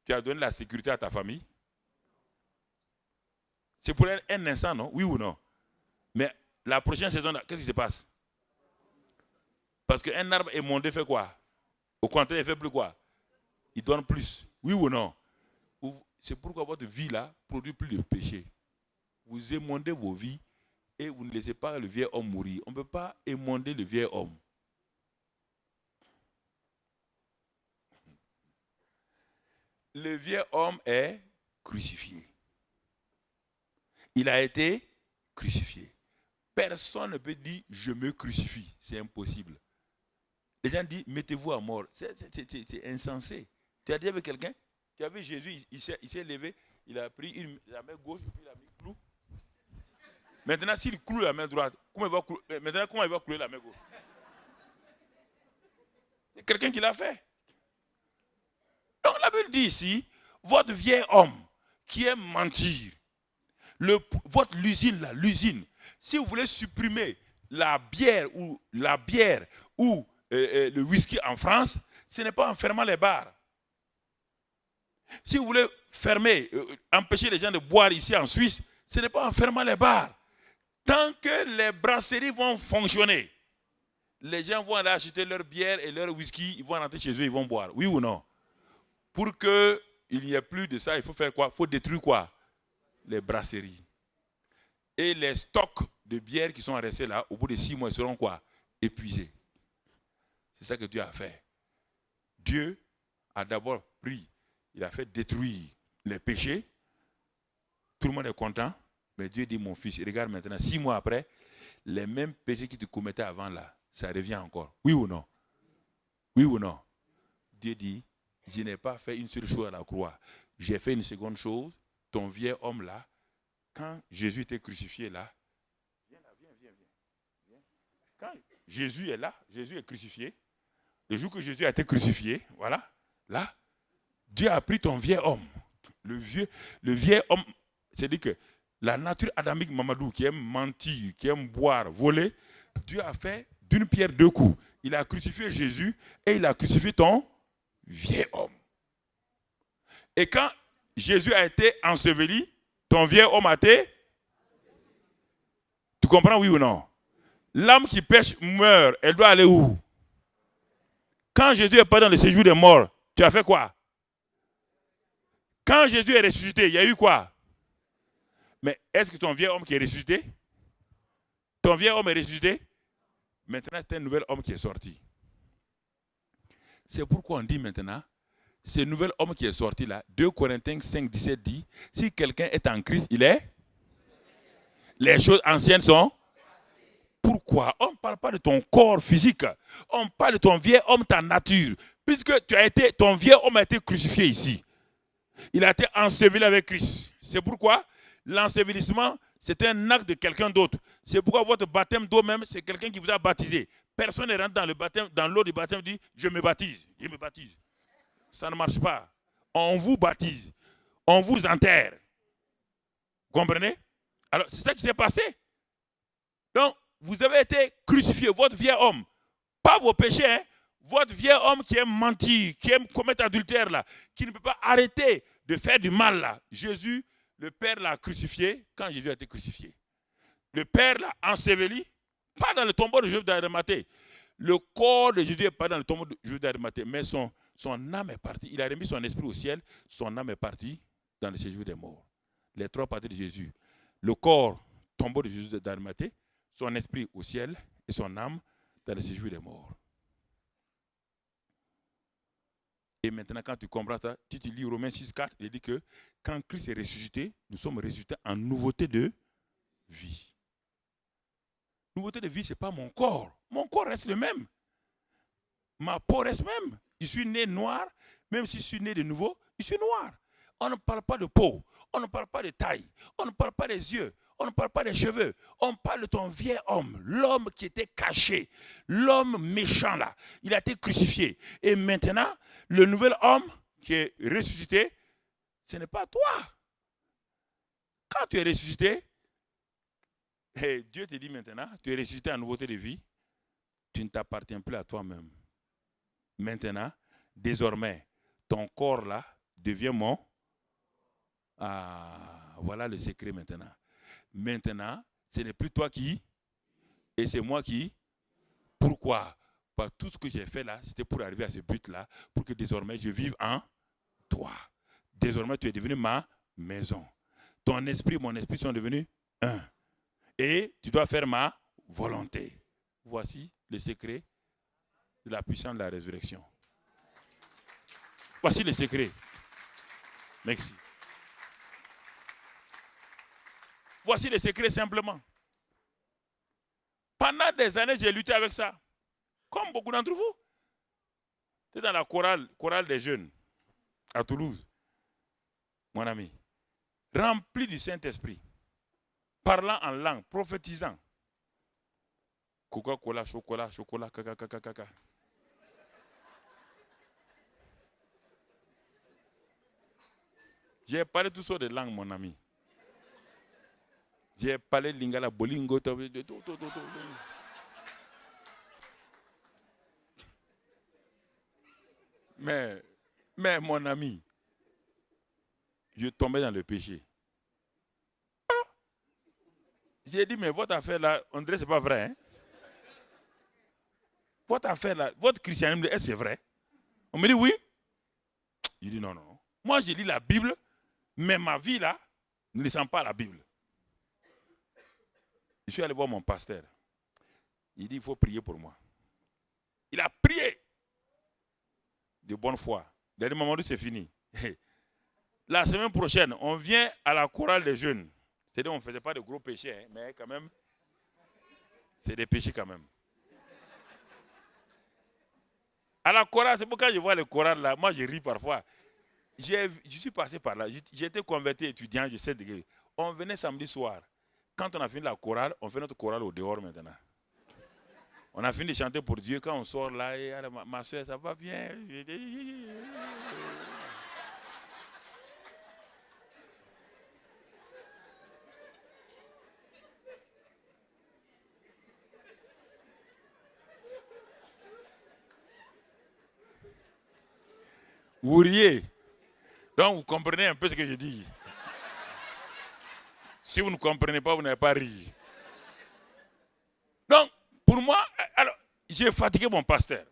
tu as donné la sécurité à ta famille? C'est pour un instant, non? Oui ou non? Mais la prochaine saison, qu'est-ce qui se passe? Parce qu'un arbre émondé fait quoi? Au contraire, il fait plus quoi? Il donne plus. Oui ou non? C'est pourquoi votre vie là produit plus de péché. Vous émondez vos vies et vous ne laissez pas le vieil homme mourir. On ne peut pas émonder le vieil homme. Le vieil homme est crucifié. Il a été crucifié. Personne ne peut dire je me crucifie. C'est impossible. Les gens disent mettez-vous à mort. C'est insensé. Tu as dit avec quelqu'un? Tu as vu Jésus, il s'est levé, il a pris la main gauche, puis il a mis clou. Maintenant, s'il cloue la main droite, comment il va clouer la main gauche? C'est quelqu'un qui l'a fait. Donc la Bible dit ici, votre vieil homme qui aime mentir, votre l'usine, si vous voulez supprimer la bière ou le whisky en France, ce n'est pas en fermant les bars. Si vous voulez empêcher les gens de boire ici en Suisse, ce n'est pas en fermant les bars. Tant que les brasseries vont fonctionner, les gens vont aller acheter leur bière et leur whisky, ils vont rentrer chez eux, ils vont boire. Oui ou non? Pour qu'il n'y ait plus de ça, il faut faire quoi? Il faut détruire quoi? Les brasseries. Et les stocks de bière qui sont restés là, au bout de 6 mois, ils seront quoi? Épuisés. C'est ça que Dieu a fait. Dieu a d'abord pris, il a fait détruire les péchés. Tout le monde est content. Mais Dieu dit, mon fils, regarde maintenant, 6 mois après, les mêmes péchés que tu commettais avant là, ça revient encore. Oui ou non? Oui ou non? Dieu dit, je n'ai pas fait une seule chose à la croix. J'ai fait une seconde chose. Ton vieil homme là, quand Jésus était crucifié là, viens. Quand Jésus est là, Jésus est crucifié. Le jour que Jésus a été crucifié, voilà, là, Dieu a pris ton vieil homme. Le vieil homme, c'est-à-dire que la nature adamique Mamadou qui aime mentir, qui aime boire, voler, Dieu a fait d'une pierre deux coups. Il a crucifié Jésus et il a crucifié ton vieil homme. Et quand Jésus a été enseveli, ton vieil homme a été... Tu comprends, oui ou non? L'âme qui pêche meurt, elle doit aller où? Quand Jésus n'est pas dans le séjour des morts, tu as fait quoi? Quand Jésus est ressuscité, il y a eu quoi? Mais est-ce que ton vieil homme qui est ressuscité? Ton vieil homme est ressuscité? Maintenant, c'est un nouvel homme qui est sorti. C'est pourquoi on dit maintenant, ce nouvel homme qui est sorti là, 2 Corinthiens 5, 17 dit, si quelqu'un est en Christ, il est? Les choses anciennes sont? Pourquoi? On ne parle pas de ton corps physique. On parle de ton vieil homme, ta nature. Puisque ton vieil homme a été crucifié ici. Il a été enseveli avec Christ. C'est pourquoi l'ensevelissement, c'est un acte de quelqu'un d'autre. C'est pourquoi votre baptême d'eau même, c'est quelqu'un qui vous a baptisé. Personne ne rentre dans l'eau du baptême et dit, je me baptise. Ça ne marche pas. On vous baptise. On vous enterre. Vous comprenez? Alors, c'est ça qui s'est passé. Donc, vous avez été crucifié, votre vieil homme. Pas vos péchés, hein? Votre vieil homme qui aime mentir, qui aime commettre adultère, là, qui ne peut pas arrêter de faire du mal, là. Jésus, le Père l'a crucifié quand Jésus a été crucifié. Le Père l'a enseveli, pas dans le tombeau de Joseph d'Arimathée. Le corps de Jésus n'est pas dans le tombeau de Joseph d'Arimathée, mais son âme est partie. Il a remis son esprit au ciel, son âme est partie dans le séjour des morts. Les 3 parties de Jésus. Le corps, tombeau de Jésus d'Arimathée, son esprit au ciel et son âme dans le séjour des morts. Et maintenant, quand tu comprends ça, tu te lis Romains 6,4, il dit que quand Christ est ressuscité, nous sommes ressuscités en nouveauté de vie. Nouveauté de vie, ce n'est pas mon corps. Mon corps reste le même. Ma peau reste même. Je suis né noir, même si je suis né de nouveau, je suis noir. On ne parle pas de peau, on ne parle pas de taille, on ne parle pas des yeux, on ne parle pas des cheveux. On parle de ton vieil homme, l'homme qui était caché, l'homme méchant là. Il a été crucifié. Et maintenant, le nouvel homme qui est ressuscité, ce n'est pas toi. Quand tu es ressuscité, et Dieu te dit maintenant, tu es ressuscité en nouveauté de vie, tu ne t'appartiens plus à toi-même. Maintenant, désormais, ton corps là devient mon... Ah, voilà le secret maintenant. Maintenant, ce n'est plus toi qui, et c'est moi qui. Pourquoi? Parce que tout ce que j'ai fait là, c'était pour arriver à ce but-là, pour que désormais je vive en toi. Désormais, tu es devenu ma maison. Ton esprit et mon esprit sont devenus un. Et tu dois faire ma volonté. Voici le secret de la puissance de la résurrection. Voici le secret. Merci. Voici le secret simplement. Pendant des années, j'ai lutté avec ça. Comme beaucoup d'entre vous. C'est dans la chorale des jeunes à Toulouse. Mon ami. Rempli du Saint-Esprit. Parlant en langue, prophétisant. Coca-Cola, chocolat, chocolat, caca, caca, caca. J'ai parlé tout ça de langue, mon ami. J'ai parlé de lingala, bolingo, tout. Mais mon ami, je tombais dans le péché. J'ai dit, mais votre affaire là, on dirait que ce n'est pas vrai. Hein? Votre affaire là, votre christianisme, est-ce que c'est vrai? On me dit oui. Je dis non, non. Moi, je lis la Bible, mais ma vie là, ne descend pas à la Bible. Je suis allé voir mon pasteur. Il dit, il faut prier pour moi. Il a prié de bonne foi. Il a dit, Mamadou, c'est fini. La semaine prochaine, on vient à la chorale des jeunes. C'est-à-dire, on ne faisait pas de gros péchés, hein, mais quand même, c'est des péchés quand même. À la chorale, c'est pourquoi je vois les chorales là, moi je ris parfois. Je suis passé par là, j'ai été converti étudiant, je sais de... On venait samedi soir. Quand on a fini la chorale, on fait notre chorale au dehors maintenant. On a fini de chanter pour Dieu. Quand on sort là, et, ma soeur, ça va bien. Vous riez. Donc vous comprenez un peu ce que je dis. Si vous ne comprenez pas, vous n'avez pas ri. Donc, pour moi, alors, j'ai fatigué mon pasteur.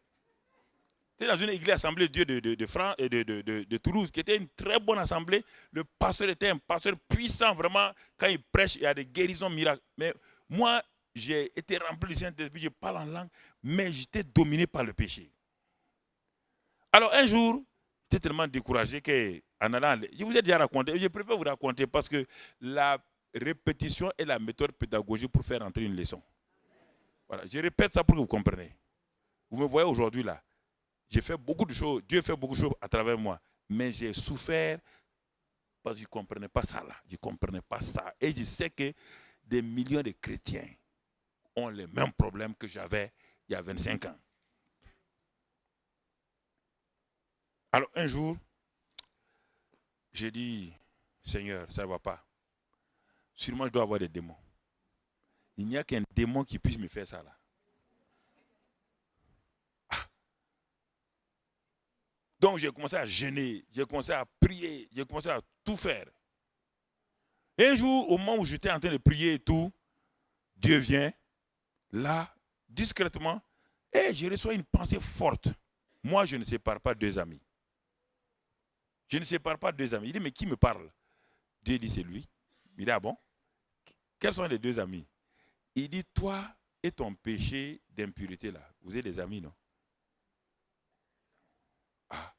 C'était dans une église assemblée de Dieu de Toulouse, qui était une très bonne assemblée. Le pasteur était un pasteur puissant, vraiment. Quand il prêche, il y a des guérisons miracles. Mais moi, j'ai été rempli du Saint-Esprit, je parle en langue, mais j'étais dominé par le péché. Alors un jour, j'étais tellement découragé qu'en allant, je vous ai déjà raconté, je préfère vous raconter parce que la répétition est la méthode pédagogique pour faire entrer une leçon. Voilà, je répète ça pour que vous compreniez. Vous me voyez aujourd'hui là. J'ai fait beaucoup de choses, Dieu fait beaucoup de choses à travers moi, mais j'ai souffert parce que je ne comprenais pas ça là. Je ne comprenais pas ça. Et je sais que des millions de chrétiens ont les mêmes problèmes que j'avais il y a 25 ans. Alors un jour, j'ai dit, Seigneur, ça ne va pas. Sûrement je dois avoir des démons. Il n'y a qu'un démon qui puisse me faire ça là. Donc j'ai commencé à jeûner, j'ai commencé à prier, j'ai commencé à tout faire. Et un jour, au moment où j'étais en train de prier et tout, Dieu vient, là, discrètement, et je reçois une pensée forte. Moi, je ne sépare pas deux amis. Je ne sépare pas deux amis. Il dit, mais qui me parle? Dieu dit, c'est lui. Il dit, ah bon? Quels sont les deux amis? Il dit, toi et ton péché d'impurité là, vous êtes des amis, non? Ah,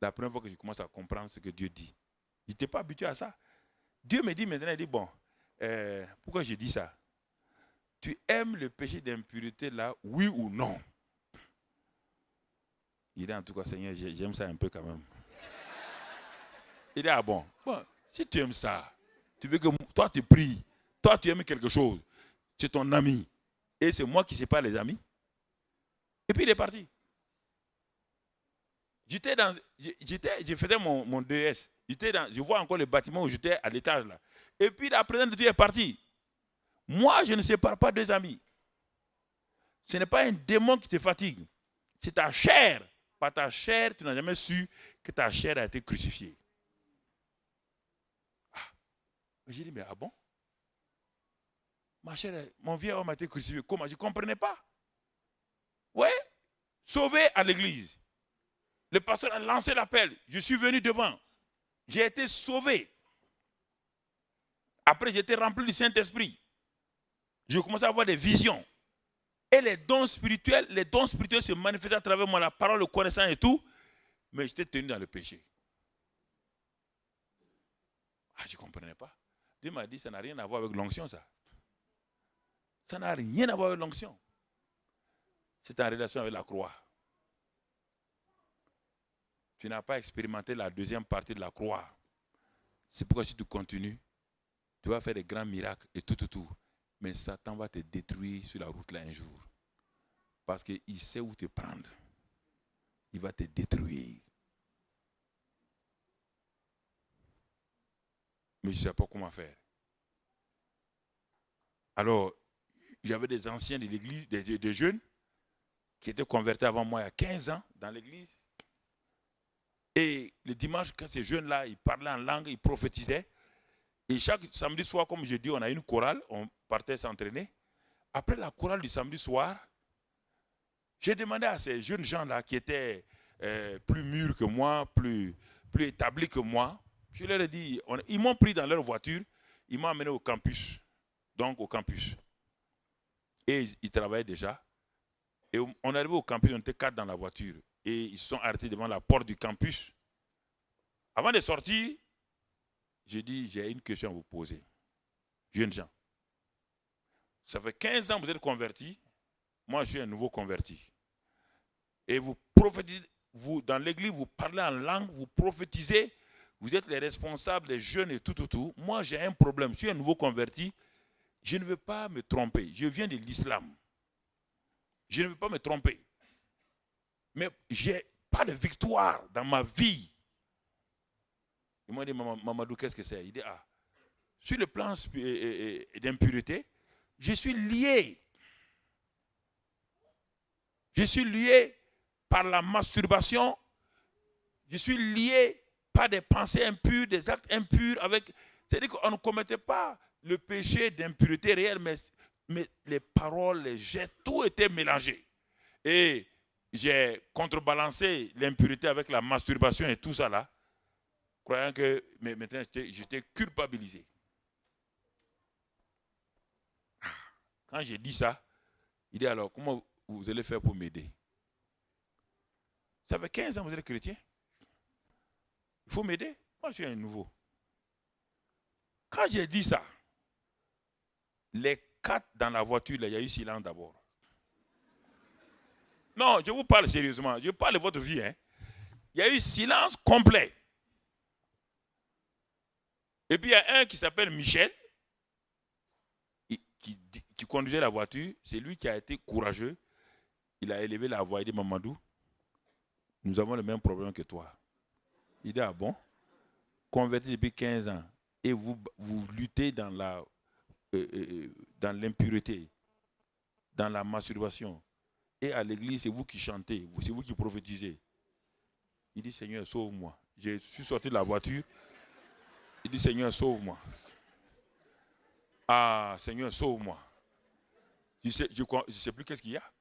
la première fois que je commence à comprendre ce que Dieu dit. Je n'étais pas habitué à ça. Dieu me dit maintenant, il dit, bon, pourquoi je dis ça? Tu aimes le péché d'impurité là, oui ou non? Il dit, en tout cas, Seigneur, j'aime ça un peu quand même. Il dit, ah bon, si tu aimes ça, tu veux que toi tu pries, toi tu aimes quelque chose, c'est ton ami, et c'est moi qui ne sais pas les amis. Et puis il est parti. Je faisais mon DS. Je vois encore le bâtiment où j'étais à l'étage là. Et puis la présence de Dieu est partie. Moi, je ne sépare pas deux amis. Ce n'est pas un démon qui te fatigue. C'est ta chair. Par ta chair, tu n'as jamais su que ta chair a été crucifiée. J'ai dit, mais ah bon? Ma chair, mon vieux homme a été crucifié. Comment? Je ne comprenais pas. Oui, sauvé à l'église. Le pasteur a lancé l'appel. Je suis venu devant. J'ai été sauvé. Après, j'ai été rempli du Saint-Esprit. J'ai commencé à avoir des visions. Et les dons spirituels se manifestaient à travers moi, la parole, le connaissant et tout. Mais j'étais tenu dans le péché. Ah, je ne comprenais pas. Dieu m'a dit, ça n'a rien à voir avec l'onction, ça. Ça n'a rien à voir avec l'onction. C'est en relation avec la croix. Tu n'as pas expérimenté la deuxième partie de la croix. C'est pourquoi si tu continues, tu vas faire des grands miracles et tout. Mais Satan va te détruire sur la route là un jour. Parce qu'il sait où te prendre. Il va te détruire. Mais je ne sais pas comment faire. Alors, j'avais des anciens de l'église, des jeunes, qui étaient convertis avant moi il y a 15 ans dans l'église. Et le dimanche, quand ces jeunes-là, ils parlaient en langue, ils prophétisaient. Et chaque samedi soir, comme je dis, on a une chorale, on partait s'entraîner. Après la chorale du samedi soir, j'ai demandé à ces jeunes gens-là qui étaient plus mûrs que moi, plus établis que moi, je leur ai dit, ils m'ont pris dans leur voiture, ils m'ont amené au campus. Donc au campus. Et ils travaillaient déjà. Et on est arrivé au campus, on était 4 dans la voiture. Et ils se sont arrêtés devant la porte du campus. Avant de sortir, j'ai dit, j'ai une question à vous poser. Jeunes gens. Ça fait 15 ans que vous êtes convertis. Moi, je suis un nouveau converti. Et vous prophétisez, dans l'église, vous parlez en langue, vous prophétisez, vous êtes les responsables des jeunes et tout. Moi, j'ai un problème. Je suis un nouveau converti. Je ne veux pas me tromper. Je viens de l'islam. Je ne veux pas me tromper. Mais je n'ai pas de victoire dans ma vie. Il m'a dit, Mamadou, qu'est-ce que c'est? Il dit, sur le plan d'impureté, je suis lié. Je suis lié par la masturbation. Je suis lié par des pensées impures, des actes impurs. C'est-à-dire qu'on ne commettait pas le péché d'impureté réelle, mais les paroles, les gestes, tout était mélangé. Et j'ai contrebalancé l'impureté avec la masturbation et tout ça là, croyant que maintenant j'étais culpabilisé. Quand j'ai dit ça, il dit alors, comment vous allez faire pour m'aider? Ça fait 15 ans que vous êtes chrétien. Il faut m'aider. Moi, je suis un nouveau. Quand j'ai dit ça, les 4 dans la voiture, là, il y a eu silence d'abord. Non, je vous parle sérieusement. Je parle de votre vie. Hein. Il y a eu silence complet. Et puis il y a un qui s'appelle Michel, qui conduisait la voiture. C'est lui qui a été courageux. Il a élevé la voix. Il dit, Mamadou, nous avons le même problème que toi. Il dit, ah bon? Converti depuis 15 ans. Et vous luttez dans l'impureté, dans la masturbation. Et à l'église, c'est vous qui chantez, c'est vous qui prophétisez. Il dit, Seigneur, sauve-moi. Je suis sorti de la voiture. Il dit, Seigneur, sauve-moi. Ah, Seigneur, sauve-moi. Je ne sais plus qu'est-ce qu'il y a.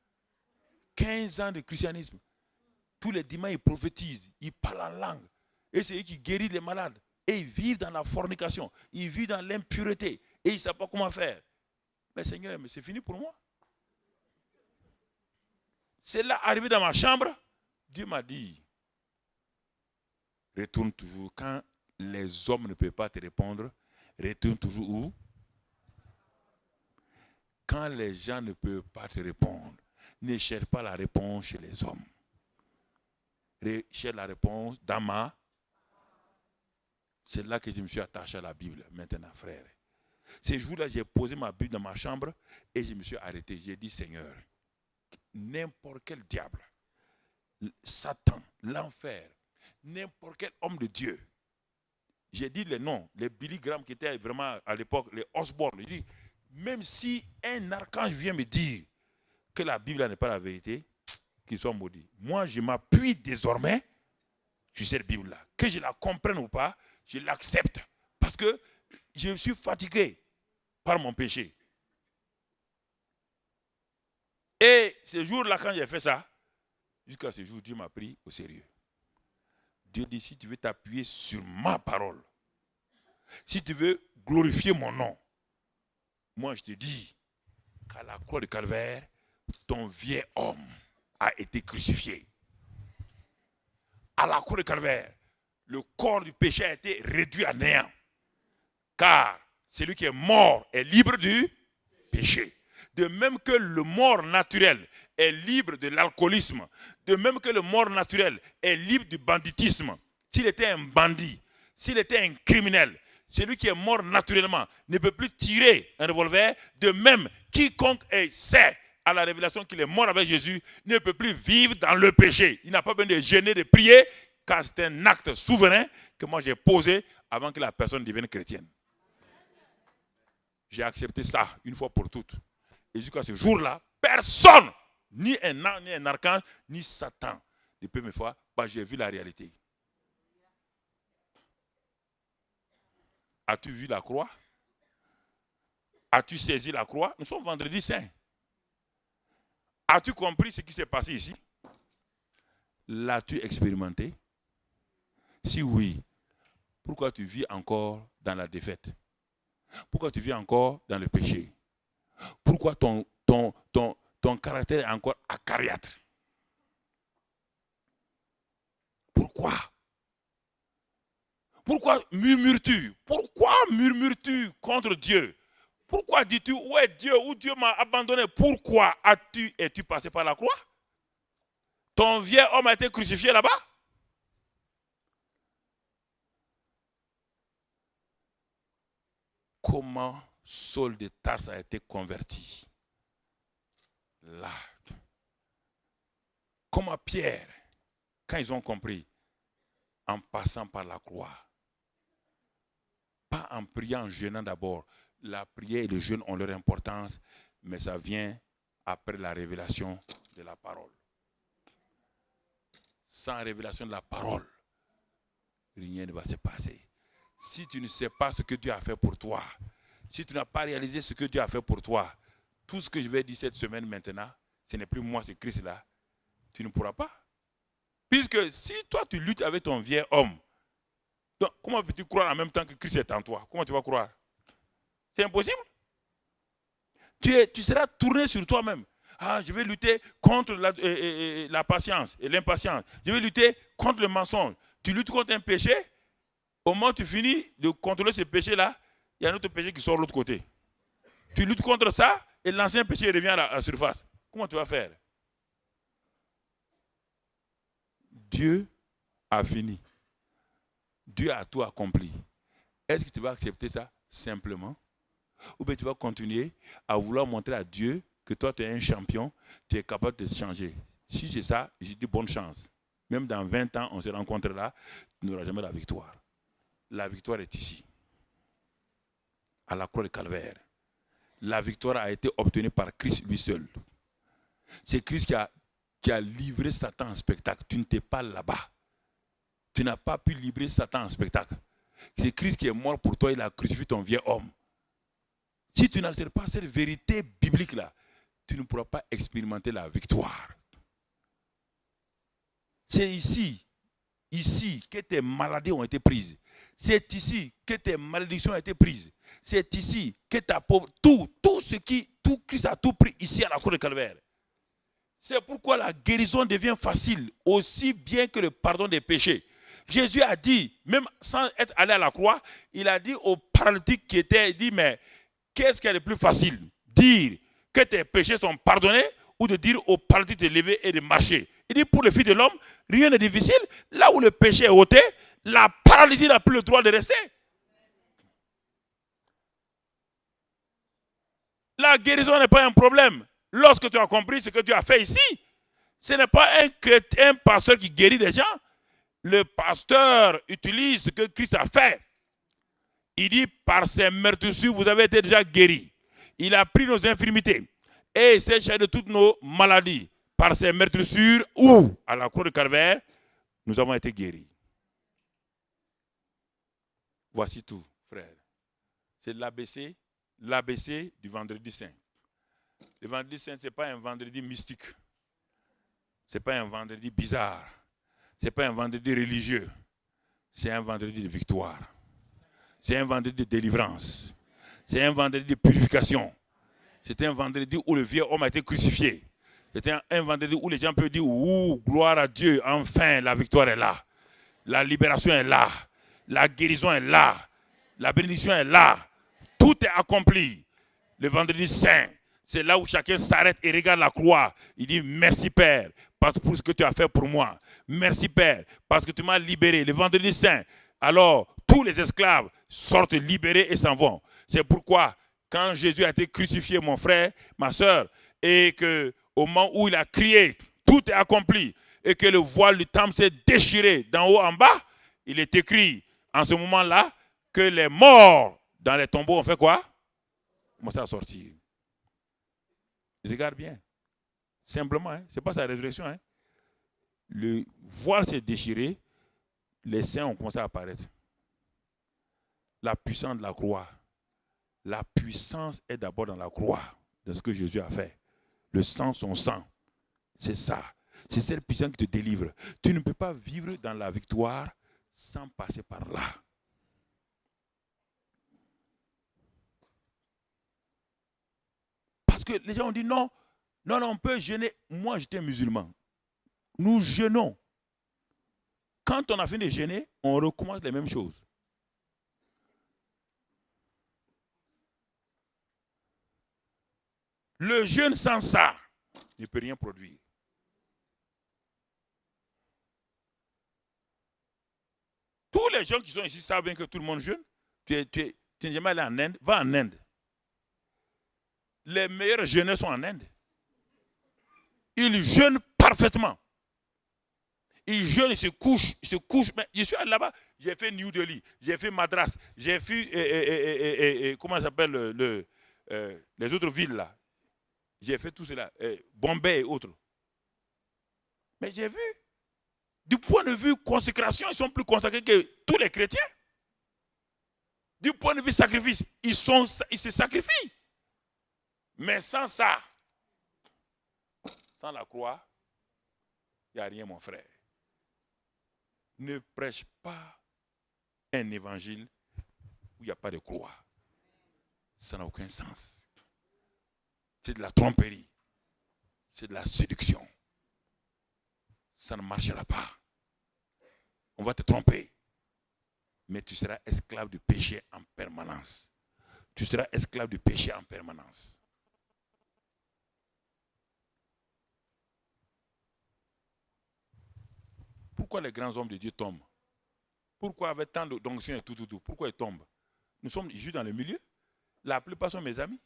15 ans de christianisme. Tous les dimanches, ils prophétisent, ils parlent en langue. Et c'est eux qui guérissent les malades. Et ils vivent dans la fornication. Ils vivent dans l'impureté. Et ils ne savent pas comment faire. Mais Seigneur, mais c'est fini pour moi. C'est là, arrivé dans ma chambre, Dieu m'a dit, retourne toujours. Quand les hommes ne peuvent pas te répondre, retourne toujours où? Quand les gens ne peuvent pas te répondre, ne cherche pas la réponse chez les hommes. Cherche la réponse dans ma... C'est là que je me suis attaché à la Bible, maintenant, frère. Ces jours-là, j'ai posé ma Bible dans ma chambre et je me suis arrêté. J'ai dit, Seigneur, n'importe quel diable, Satan, l'enfer, n'importe quel homme de Dieu. J'ai dit les noms, les Billy Graham qui étaient vraiment à l'époque, les Osborne. J'ai dit, même si un archange vient me dire que la Bible n'est pas la vérité, qu'il soit maudit. Moi, je m'appuie désormais sur cette Bible-là. Que je la comprenne ou pas, je l'accepte. Parce que je suis fatigué par mon péché. Et ce jour-là, quand j'ai fait ça, jusqu'à ce jour, Dieu m'a pris au sérieux. Dieu dit, si tu veux t'appuyer sur ma parole, si tu veux glorifier mon nom, moi je te dis qu'à la croix de Calvaire, ton vieil homme a été crucifié. À la croix de Calvaire, le corps du péché a été réduit à néant. Car celui qui est mort est libre du péché. De même que le mort naturel est libre de l'alcoolisme, de même que le mort naturel est libre du banditisme. S'il était un bandit, s'il était un criminel, celui qui est mort naturellement ne peut plus tirer un revolver. De même, quiconque sait à la révélation qu'il est mort avec Jésus ne peut plus vivre dans le péché. Il n'a pas besoin de gêner, de prier, car c'est un acte souverain que moi j'ai posé avant que la personne devienne chrétienne. J'ai accepté ça une fois pour toutes. Et jusqu'à ce jour-là, personne, ni un archange, ni Satan, ne peut me faire, bah, j'ai vu la réalité. As-tu vu la croix? As-tu saisi la croix? Nous sommes vendredi saint. As-tu compris ce qui s'est passé ici? L'as-tu expérimenté? Si oui, pourquoi tu vis encore dans la défaite? Pourquoi tu vis encore dans le péché? Pourquoi ton caractère est encore acariâtre? Pourquoi? Pourquoi murmures-tu? Pourquoi murmures-tu contre Dieu? Pourquoi dis-tu, où est Dieu? Où Dieu m'a abandonné? Pourquoi es-tu passé par la croix? Ton vieil homme a été crucifié là-bas? Comment Saul de Tarse a été converti? Là. Comment Pierre, quand ils ont compris, en passant par la croix, pas en priant, en jeûnant d'abord. La prière et le jeûne ont leur importance, mais ça vient après la révélation de la parole. Sans révélation de la parole, rien ne va se passer. Si tu ne sais pas ce que Dieu a fait pour toi, si tu n'as pas réalisé ce que Dieu a fait pour toi, tout ce que je vais dire cette semaine maintenant, ce n'est plus moi, c'est Christ là, tu ne pourras pas. Puisque si toi tu luttes avec ton vieil homme, donc comment peux-tu croire en même temps que Christ est en toi? Comment tu vas croire? C'est impossible. Tu seras tourné sur toi-même. Ah, je vais lutter contre la patience et l'impatience. Je vais lutter contre le mensonge. Tu luttes contre un péché. Au moment où tu finis de contrôler ce péché-là, il y a un autre péché qui sort de l'autre côté. Tu luttes contre ça et l'ancien péché revient à la surface. Comment tu vas faire? Dieu a fini. Dieu a tout accompli. Est-ce que tu vas accepter ça simplement? Ou bien tu vas continuer à vouloir montrer à Dieu que toi tu es un champion, tu es capable de changer? Si c'est ça, j'ai dit bonne chance. Même dans 20 ans, on se rencontre là, tu n'auras jamais la victoire. La victoire est ici, à la croix de Calvaire. La victoire a été obtenue par Christ lui seul. C'est Christ qui a livré Satan en spectacle. Tu n'étais pas là-bas. Tu n'as pas pu livrer Satan en spectacle. C'est Christ qui est mort pour toi, il a crucifié ton vieil homme. Si tu n'acceptes pas cette vérité biblique-là, tu ne pourras pas expérimenter la victoire. C'est ici que tes maladies ont été prises. C'est ici que tes malédictions ont été prises. C'est ici que ta pauvreté, tout Christ a tout pris ici à la croix de Calvaire. C'est pourquoi la guérison devient facile, aussi bien que le pardon des péchés. Jésus a dit, même sans être allé à la croix, il a dit aux paralytiques qui étaient, il dit, mais qu'est-ce qui est le plus facile? Dire que tes péchés sont pardonnés ou de dire aux paralytiques de lever et de marcher? Il dit, pour le Fils de l'homme, rien n'est difficile. Là où le péché est ôté, la paralysie n'a plus le droit de rester. La guérison n'est pas un problème. Lorsque tu as compris ce que tu as fait ici, ce n'est pas un pasteur qui guérit les gens. Le pasteur utilise ce que Christ a fait. Il dit, par ses meurtrissures, vous avez été déjà guéris. Il a pris nos infirmités et s'est chargé de toutes nos maladies. Par ses meurtrissures ou à la croix de Calvaire, nous avons été guéris. Voici tout, frère. C'est l'ABC du vendredi saint. Le vendredi saint, ce n'est pas un vendredi mystique. Ce n'est pas un vendredi bizarre. Ce n'est pas un vendredi religieux. C'est un vendredi de victoire. C'est un vendredi de délivrance. C'est un vendredi de purification. C'est un vendredi où le vieux homme a été crucifié. C'est un vendredi où les gens peuvent dire, ouh, gloire à Dieu, enfin la victoire est là. La libération est là. La guérison est là. La bénédiction est là. Tout est accompli. Le vendredi saint, c'est là où chacun s'arrête et regarde la croix. Il dit, merci Père, parce que pour ce que tu as fait pour moi. Merci Père, parce que tu m'as libéré. Le vendredi saint, alors tous les esclaves sortent libérés et s'en vont. C'est pourquoi, quand Jésus a été crucifié, mon frère, ma soeur, et qu'au moment où il a crié, tout est accompli, et que le voile du temple s'est déchiré d'en haut en bas, il est écrit en ce moment-là que les morts dans les tombeaux ont fait quoi? Commencé à sortir. Regarde bien. Simplement, hein? Ce n'est pas sa résurrection. Hein? Le voile s'est déchiré, les saints ont commencé à apparaître. La puissance de la croix. La puissance est d'abord dans la croix, dans ce que Jésus a fait. Le sang, son sang. C'est ça. C'est cette puissance qui te délivre. Tu ne peux pas vivre dans la victoire sans passer par là. Parce que les gens ont dit non, on peut jeûner. Moi, j'étais musulman. Nous jeûnons. Quand on a fini de jeûner, on recommence les mêmes choses. Le jeûne sans ça ne peut rien produire. Tous les gens qui sont ici savent bien que tout le monde jeûne. Tu n'es jamais allé en Inde, va en Inde. Les meilleurs jeûneurs sont en Inde. Ils jeûnent parfaitement. Ils jeûnent, ils se couchent. Mais je suis allé là-bas, j'ai fait New Delhi, j'ai fait Madras, j'ai fait, comment ça s'appelle, les autres villes là. J'ai fait tout cela, Bombay et autres. Mais j'ai vu, du point de vue consécration, ils sont plus consacrés que tous les chrétiens. Du point de vue sacrifice, ils se sacrifient. Mais sans ça, sans la croix, il n'y a rien, mon frère. Ne prêche pas un évangile où il n'y a pas de croix. Ça n'a aucun sens. C'est de la tromperie. C'est de la séduction. Ça ne marchera pas. On va te tromper. Mais tu seras esclave du péché en permanence. Tu seras esclave du péché en permanence. Pourquoi les grands hommes de Dieu tombent? Pourquoi avec tant d'onction et tout, pourquoi ils tombent? Nous sommes juste dans le milieu. La plupart sont mes amis.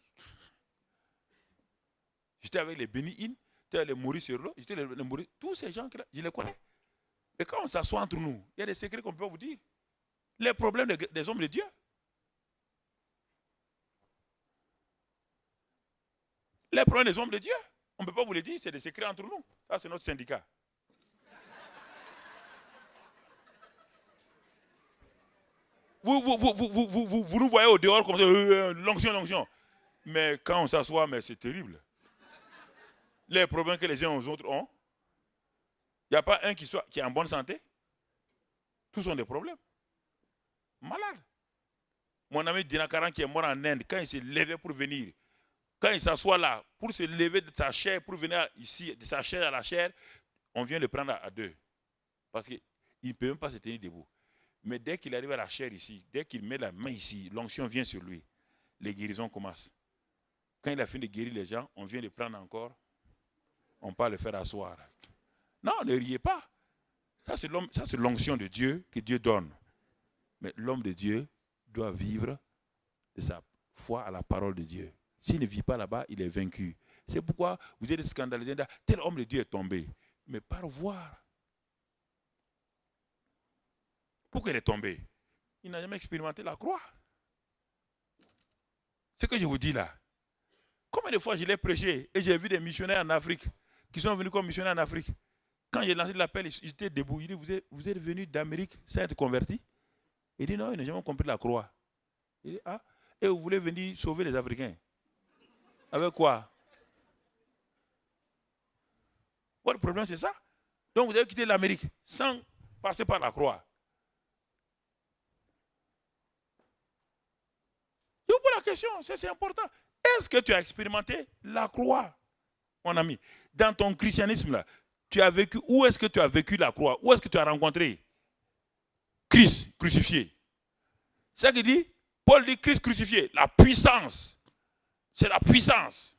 J'étais avec les Béni-In, j'étais avec les Maurice Serlo, j'étais avec les Maurice. Tous ces gens, je les connais. Et quand on s'assoit entre nous, il y a des secrets qu'on peut vous dire. Les problèmes des hommes de Dieu. Les problèmes des hommes de Dieu, on ne peut pas vous les dire, c'est des secrets entre nous. Ça, c'est notre syndicat. Vous nous voyez au dehors comme ça, l'onction. Mais quand on s'assoit, mais c'est terrible. Les problèmes que les uns aux autres ont, il n'y a pas un qui est en bonne santé. Tous ont des problèmes. Malade. Mon ami Dinakaran qui est mort en Inde, quand il s'est levé pour venir, quand il s'assoit là, pour se lever de sa chair, pour venir ici, de sa chair à la chair, on vient le prendre à deux. Parce qu'il ne peut même pas se tenir debout. Mais dès qu'il arrive à la chair ici, dès qu'il met la main ici, l'onction vient sur lui. Les guérisons commencent. Quand il a fini de guérir les gens, on vient le prendre encore. On peut le faire asseoir. Non, ne riez pas. Ça, c'est l'onction de Dieu que Dieu donne. Mais l'homme de Dieu doit vivre de sa foi à la parole de Dieu. S'il ne vit pas là-bas, il est vaincu. C'est pourquoi vous êtes scandalisés. Tel homme de Dieu est tombé. Mais par voir. Pourquoi il est tombé? Il n'a jamais expérimenté la croix. Ce que je vous dis là. Combien de fois je l'ai prêché et j'ai vu des missionnaires en Afrique qui sont venus comme missionnaires en Afrique. Quand j'ai lancé l'appel, ils étaient debout. Il dit, vous êtes venus d'Amérique sans être convertis? Il dit, non, ils n'ont jamais compris la croix. Il dit, ah, et vous voulez venir sauver les Africains? Avec quoi? Votre problème, c'est ça. Donc, vous avez quitté l'Amérique sans passer par la croix. Je vous pose la question, c'est important. Est-ce que tu as expérimenté la croix, mon ami? Dans ton christianisme, là, tu as vécu, où est-ce que tu as vécu la croix? Où est-ce que tu as rencontré Christ crucifié? C'est ça qu'il dit. Paul dit Christ crucifié. La puissance. C'est la puissance.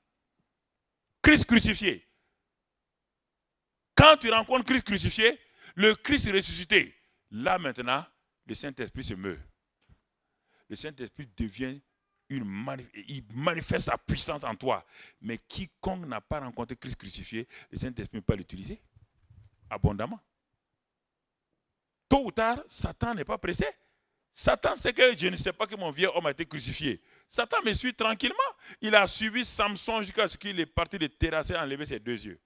Christ crucifié. Quand tu rencontres Christ crucifié, le Christ ressuscité, là maintenant, le Saint-Esprit se meut. Le Saint-Esprit devient il manifeste sa puissance en toi. Mais quiconque n'a pas rencontré Christ crucifié, le Saint-Esprit ne peut pas l'utiliser abondamment. Tôt ou tard, Satan n'est pas pressé. Satan sait que je ne sais pas que mon vieux homme a été crucifié. Satan me suit tranquillement. Il a suivi Samson jusqu'à ce qu'il est parti de terrasser et enlever ses 2 yeux.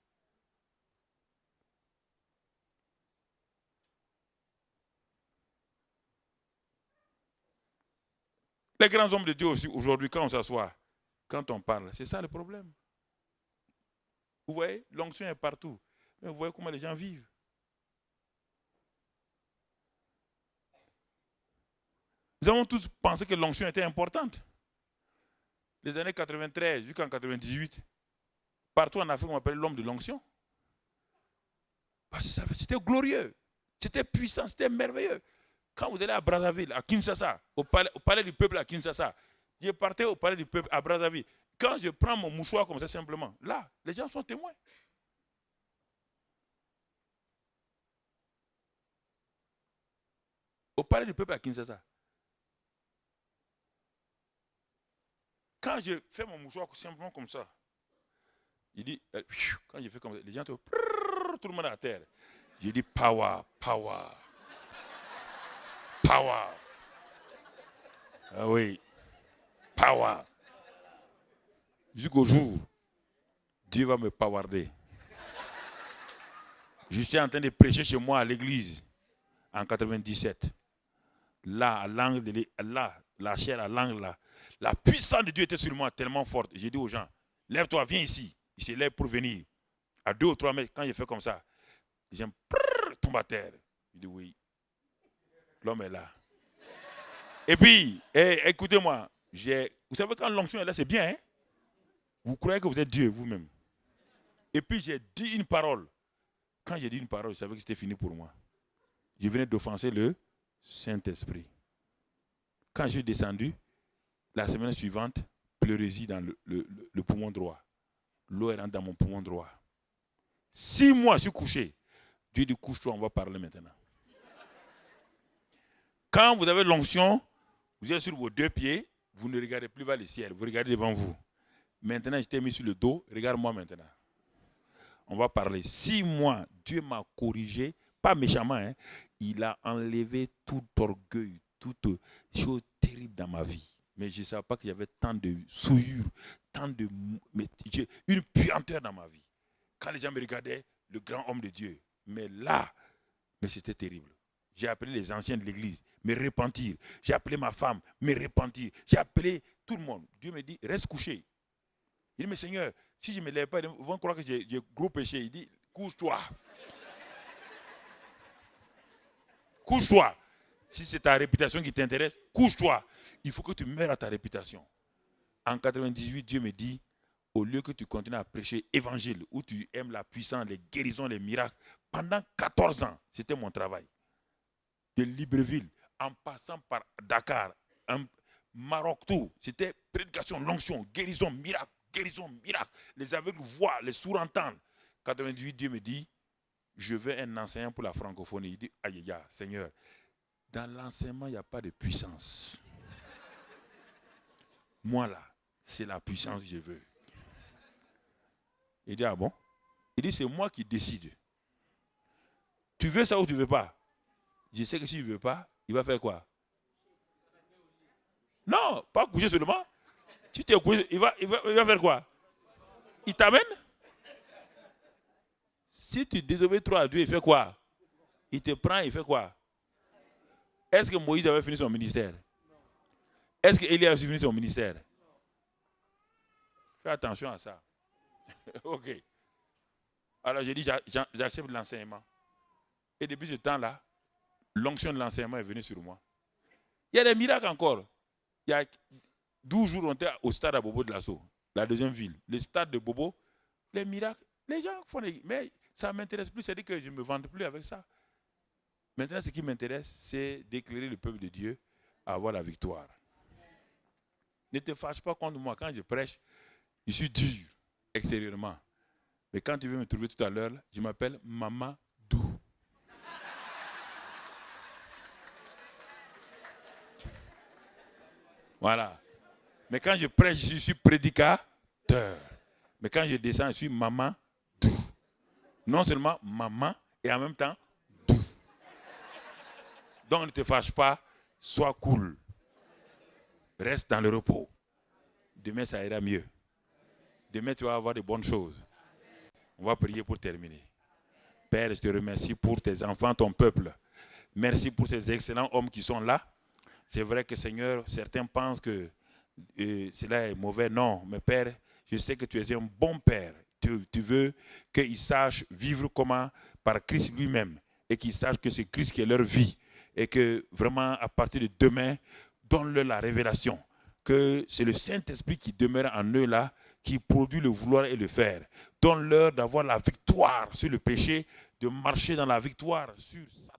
Les grands hommes de Dieu aussi, aujourd'hui, quand on s'assoit, quand on parle, c'est ça le problème. Vous voyez, l'onction est partout. Mais vous voyez comment les gens vivent. Nous avons tous pensé que l'onction était importante. Les années 93 jusqu'en 98, partout en Afrique, on appelait l'homme de l'onction. Parce que c'était glorieux, c'était puissant, c'était merveilleux. Quand vous allez à Brazzaville, à Kinshasa, au palais du peuple à Kinshasa, je partais au palais du peuple à Brazzaville. Quand je prends mon mouchoir comme ça simplement, là, les gens sont témoins. Au palais du peuple à Kinshasa. Quand je fais mon mouchoir simplement comme ça, il dit, quand je fais comme ça, les gens tout le monde à terre. Je dis power, power. Power. Ah oui. Power. Jusqu'au jour, Dieu va me powarder. Je suis en train de prêcher chez moi à l'église en 97. Là, à l'angle de là, la chair à l'angle là. La puissance de Dieu était sur moi tellement forte. J'ai dit aux gens, lève-toi, viens ici. Il se lève pour venir. À 2 ou 3 mètres, quand je fais comme ça, les gens tombent à terre. Je dis oui. L'homme est là. Et puis, écoutez-moi, vous savez quand l'onction est là, c'est bien, hein? Vous croyez que vous êtes Dieu vous-même. Et puis j'ai dit une parole. Quand j'ai dit une parole, je savais que c'était fini pour moi. Je venais d'offenser le Saint-Esprit. Quand je suis descendu, la semaine suivante, pleurésie dans le poumon droit. L'eau est rentrée dans mon poumon droit. 6 mois, je suis couché. Dieu dit, couche-toi, on va parler maintenant. Quand vous avez l'onction, vous êtes sur vos 2 pieds, vous ne regardez plus vers le ciel, vous regardez devant vous. Maintenant, je t'ai mis sur le dos, regarde-moi maintenant. On va parler. 6 mois, Dieu m'a corrigé, pas méchamment, hein. Il a enlevé tout orgueil, toute chose terrible dans ma vie. Mais je ne savais pas qu'il y avait tant de souillures, tant de... une puanteur dans ma vie. Quand les gens me regardaient, le grand homme de Dieu. Mais là, mais c'était terrible. J'ai appelé les anciens de l'église, me repentir. J'ai appelé ma femme, me repentir. J'ai appelé tout le monde. Dieu me dit, reste couché. Il dit, mais Seigneur, si je ne me lève pas, ils vont croire que j'ai gros péché. Il dit, couche-toi. Couche-toi. Si c'est ta réputation qui t'intéresse, couche-toi. Il faut que tu meurs à ta réputation. En 98, Dieu me dit, au lieu que tu continues à prêcher l'évangile, où tu aimes la puissance, les guérisons, les miracles, pendant 14 ans, c'était mon travail. De Libreville, en passant par Dakar, Maroc, tout, c'était prédication, l'onction, guérison, miracle, guérison, miracle. Les aveugles voient, les sourds entendent. 98, Dieu me dit, je veux un enseignant pour la francophonie. Il dit, aïe, aïe, aïe, Seigneur, dans l'enseignement, il n'y a pas de puissance. Moi, là, c'est la puissance que je veux. Il dit, ah bon? Il dit, c'est moi qui décide. Tu veux ça ou tu ne veux pas? Je sais que s'il ne veut pas, il va faire quoi? Non, pas coucher seulement. Tu t'es couché, il va faire quoi? Il t'amène? Si tu désobéis trop à Dieu, il fait quoi? Il te prend, il fait quoi? Est-ce que Moïse avait fini son ministère? Est-ce qu'Élie avait fini son ministère? Fais attention à ça. Ok. Alors j'ai dit, j'accepte l'enseignement. Et depuis ce temps-là, l'onction de l'enseignement est venue sur moi. Il y a des miracles encore. Il y a 12 jours, on était au stade à Bobo de Lasso, la deuxième ville. Le stade de Bobo, les miracles, les gens font des... Mais ça ne m'intéresse plus, c'est-à-dire que je ne me vante plus avec ça. Maintenant, ce qui m'intéresse, c'est d'éclairer le peuple de Dieu à avoir la victoire. Ne te fâche pas contre moi. Quand je prêche, je suis dur extérieurement. Mais quand tu veux me trouver tout à l'heure, je m'appelle Maman Dou. Voilà. Mais quand je prêche, je suis prédicateur. Mais quand je descends, je suis Maman Dou. Non seulement maman et en même temps Dou. Donc ne te fâche pas, sois cool. Reste dans le repos. Demain, ça ira mieux. Demain, tu vas avoir de bonnes choses. On va prier pour terminer. Père, je te remercie pour tes enfants, ton peuple. Merci pour ces excellents hommes qui sont là. C'est vrai que, Seigneur, certains pensent que cela est mauvais. Non, mais Père, je sais que tu es un bon Père. Tu veux qu'ils sachent vivre comment par Christ lui-même et qu'ils sachent que c'est Christ qui est leur vie. Et que vraiment, à partir de demain, donne-leur la révélation. Que c'est le Saint-Esprit qui demeure en eux là, qui produit le vouloir et le faire. Donne-leur d'avoir la victoire sur le péché, de marcher dans la victoire sur Satan.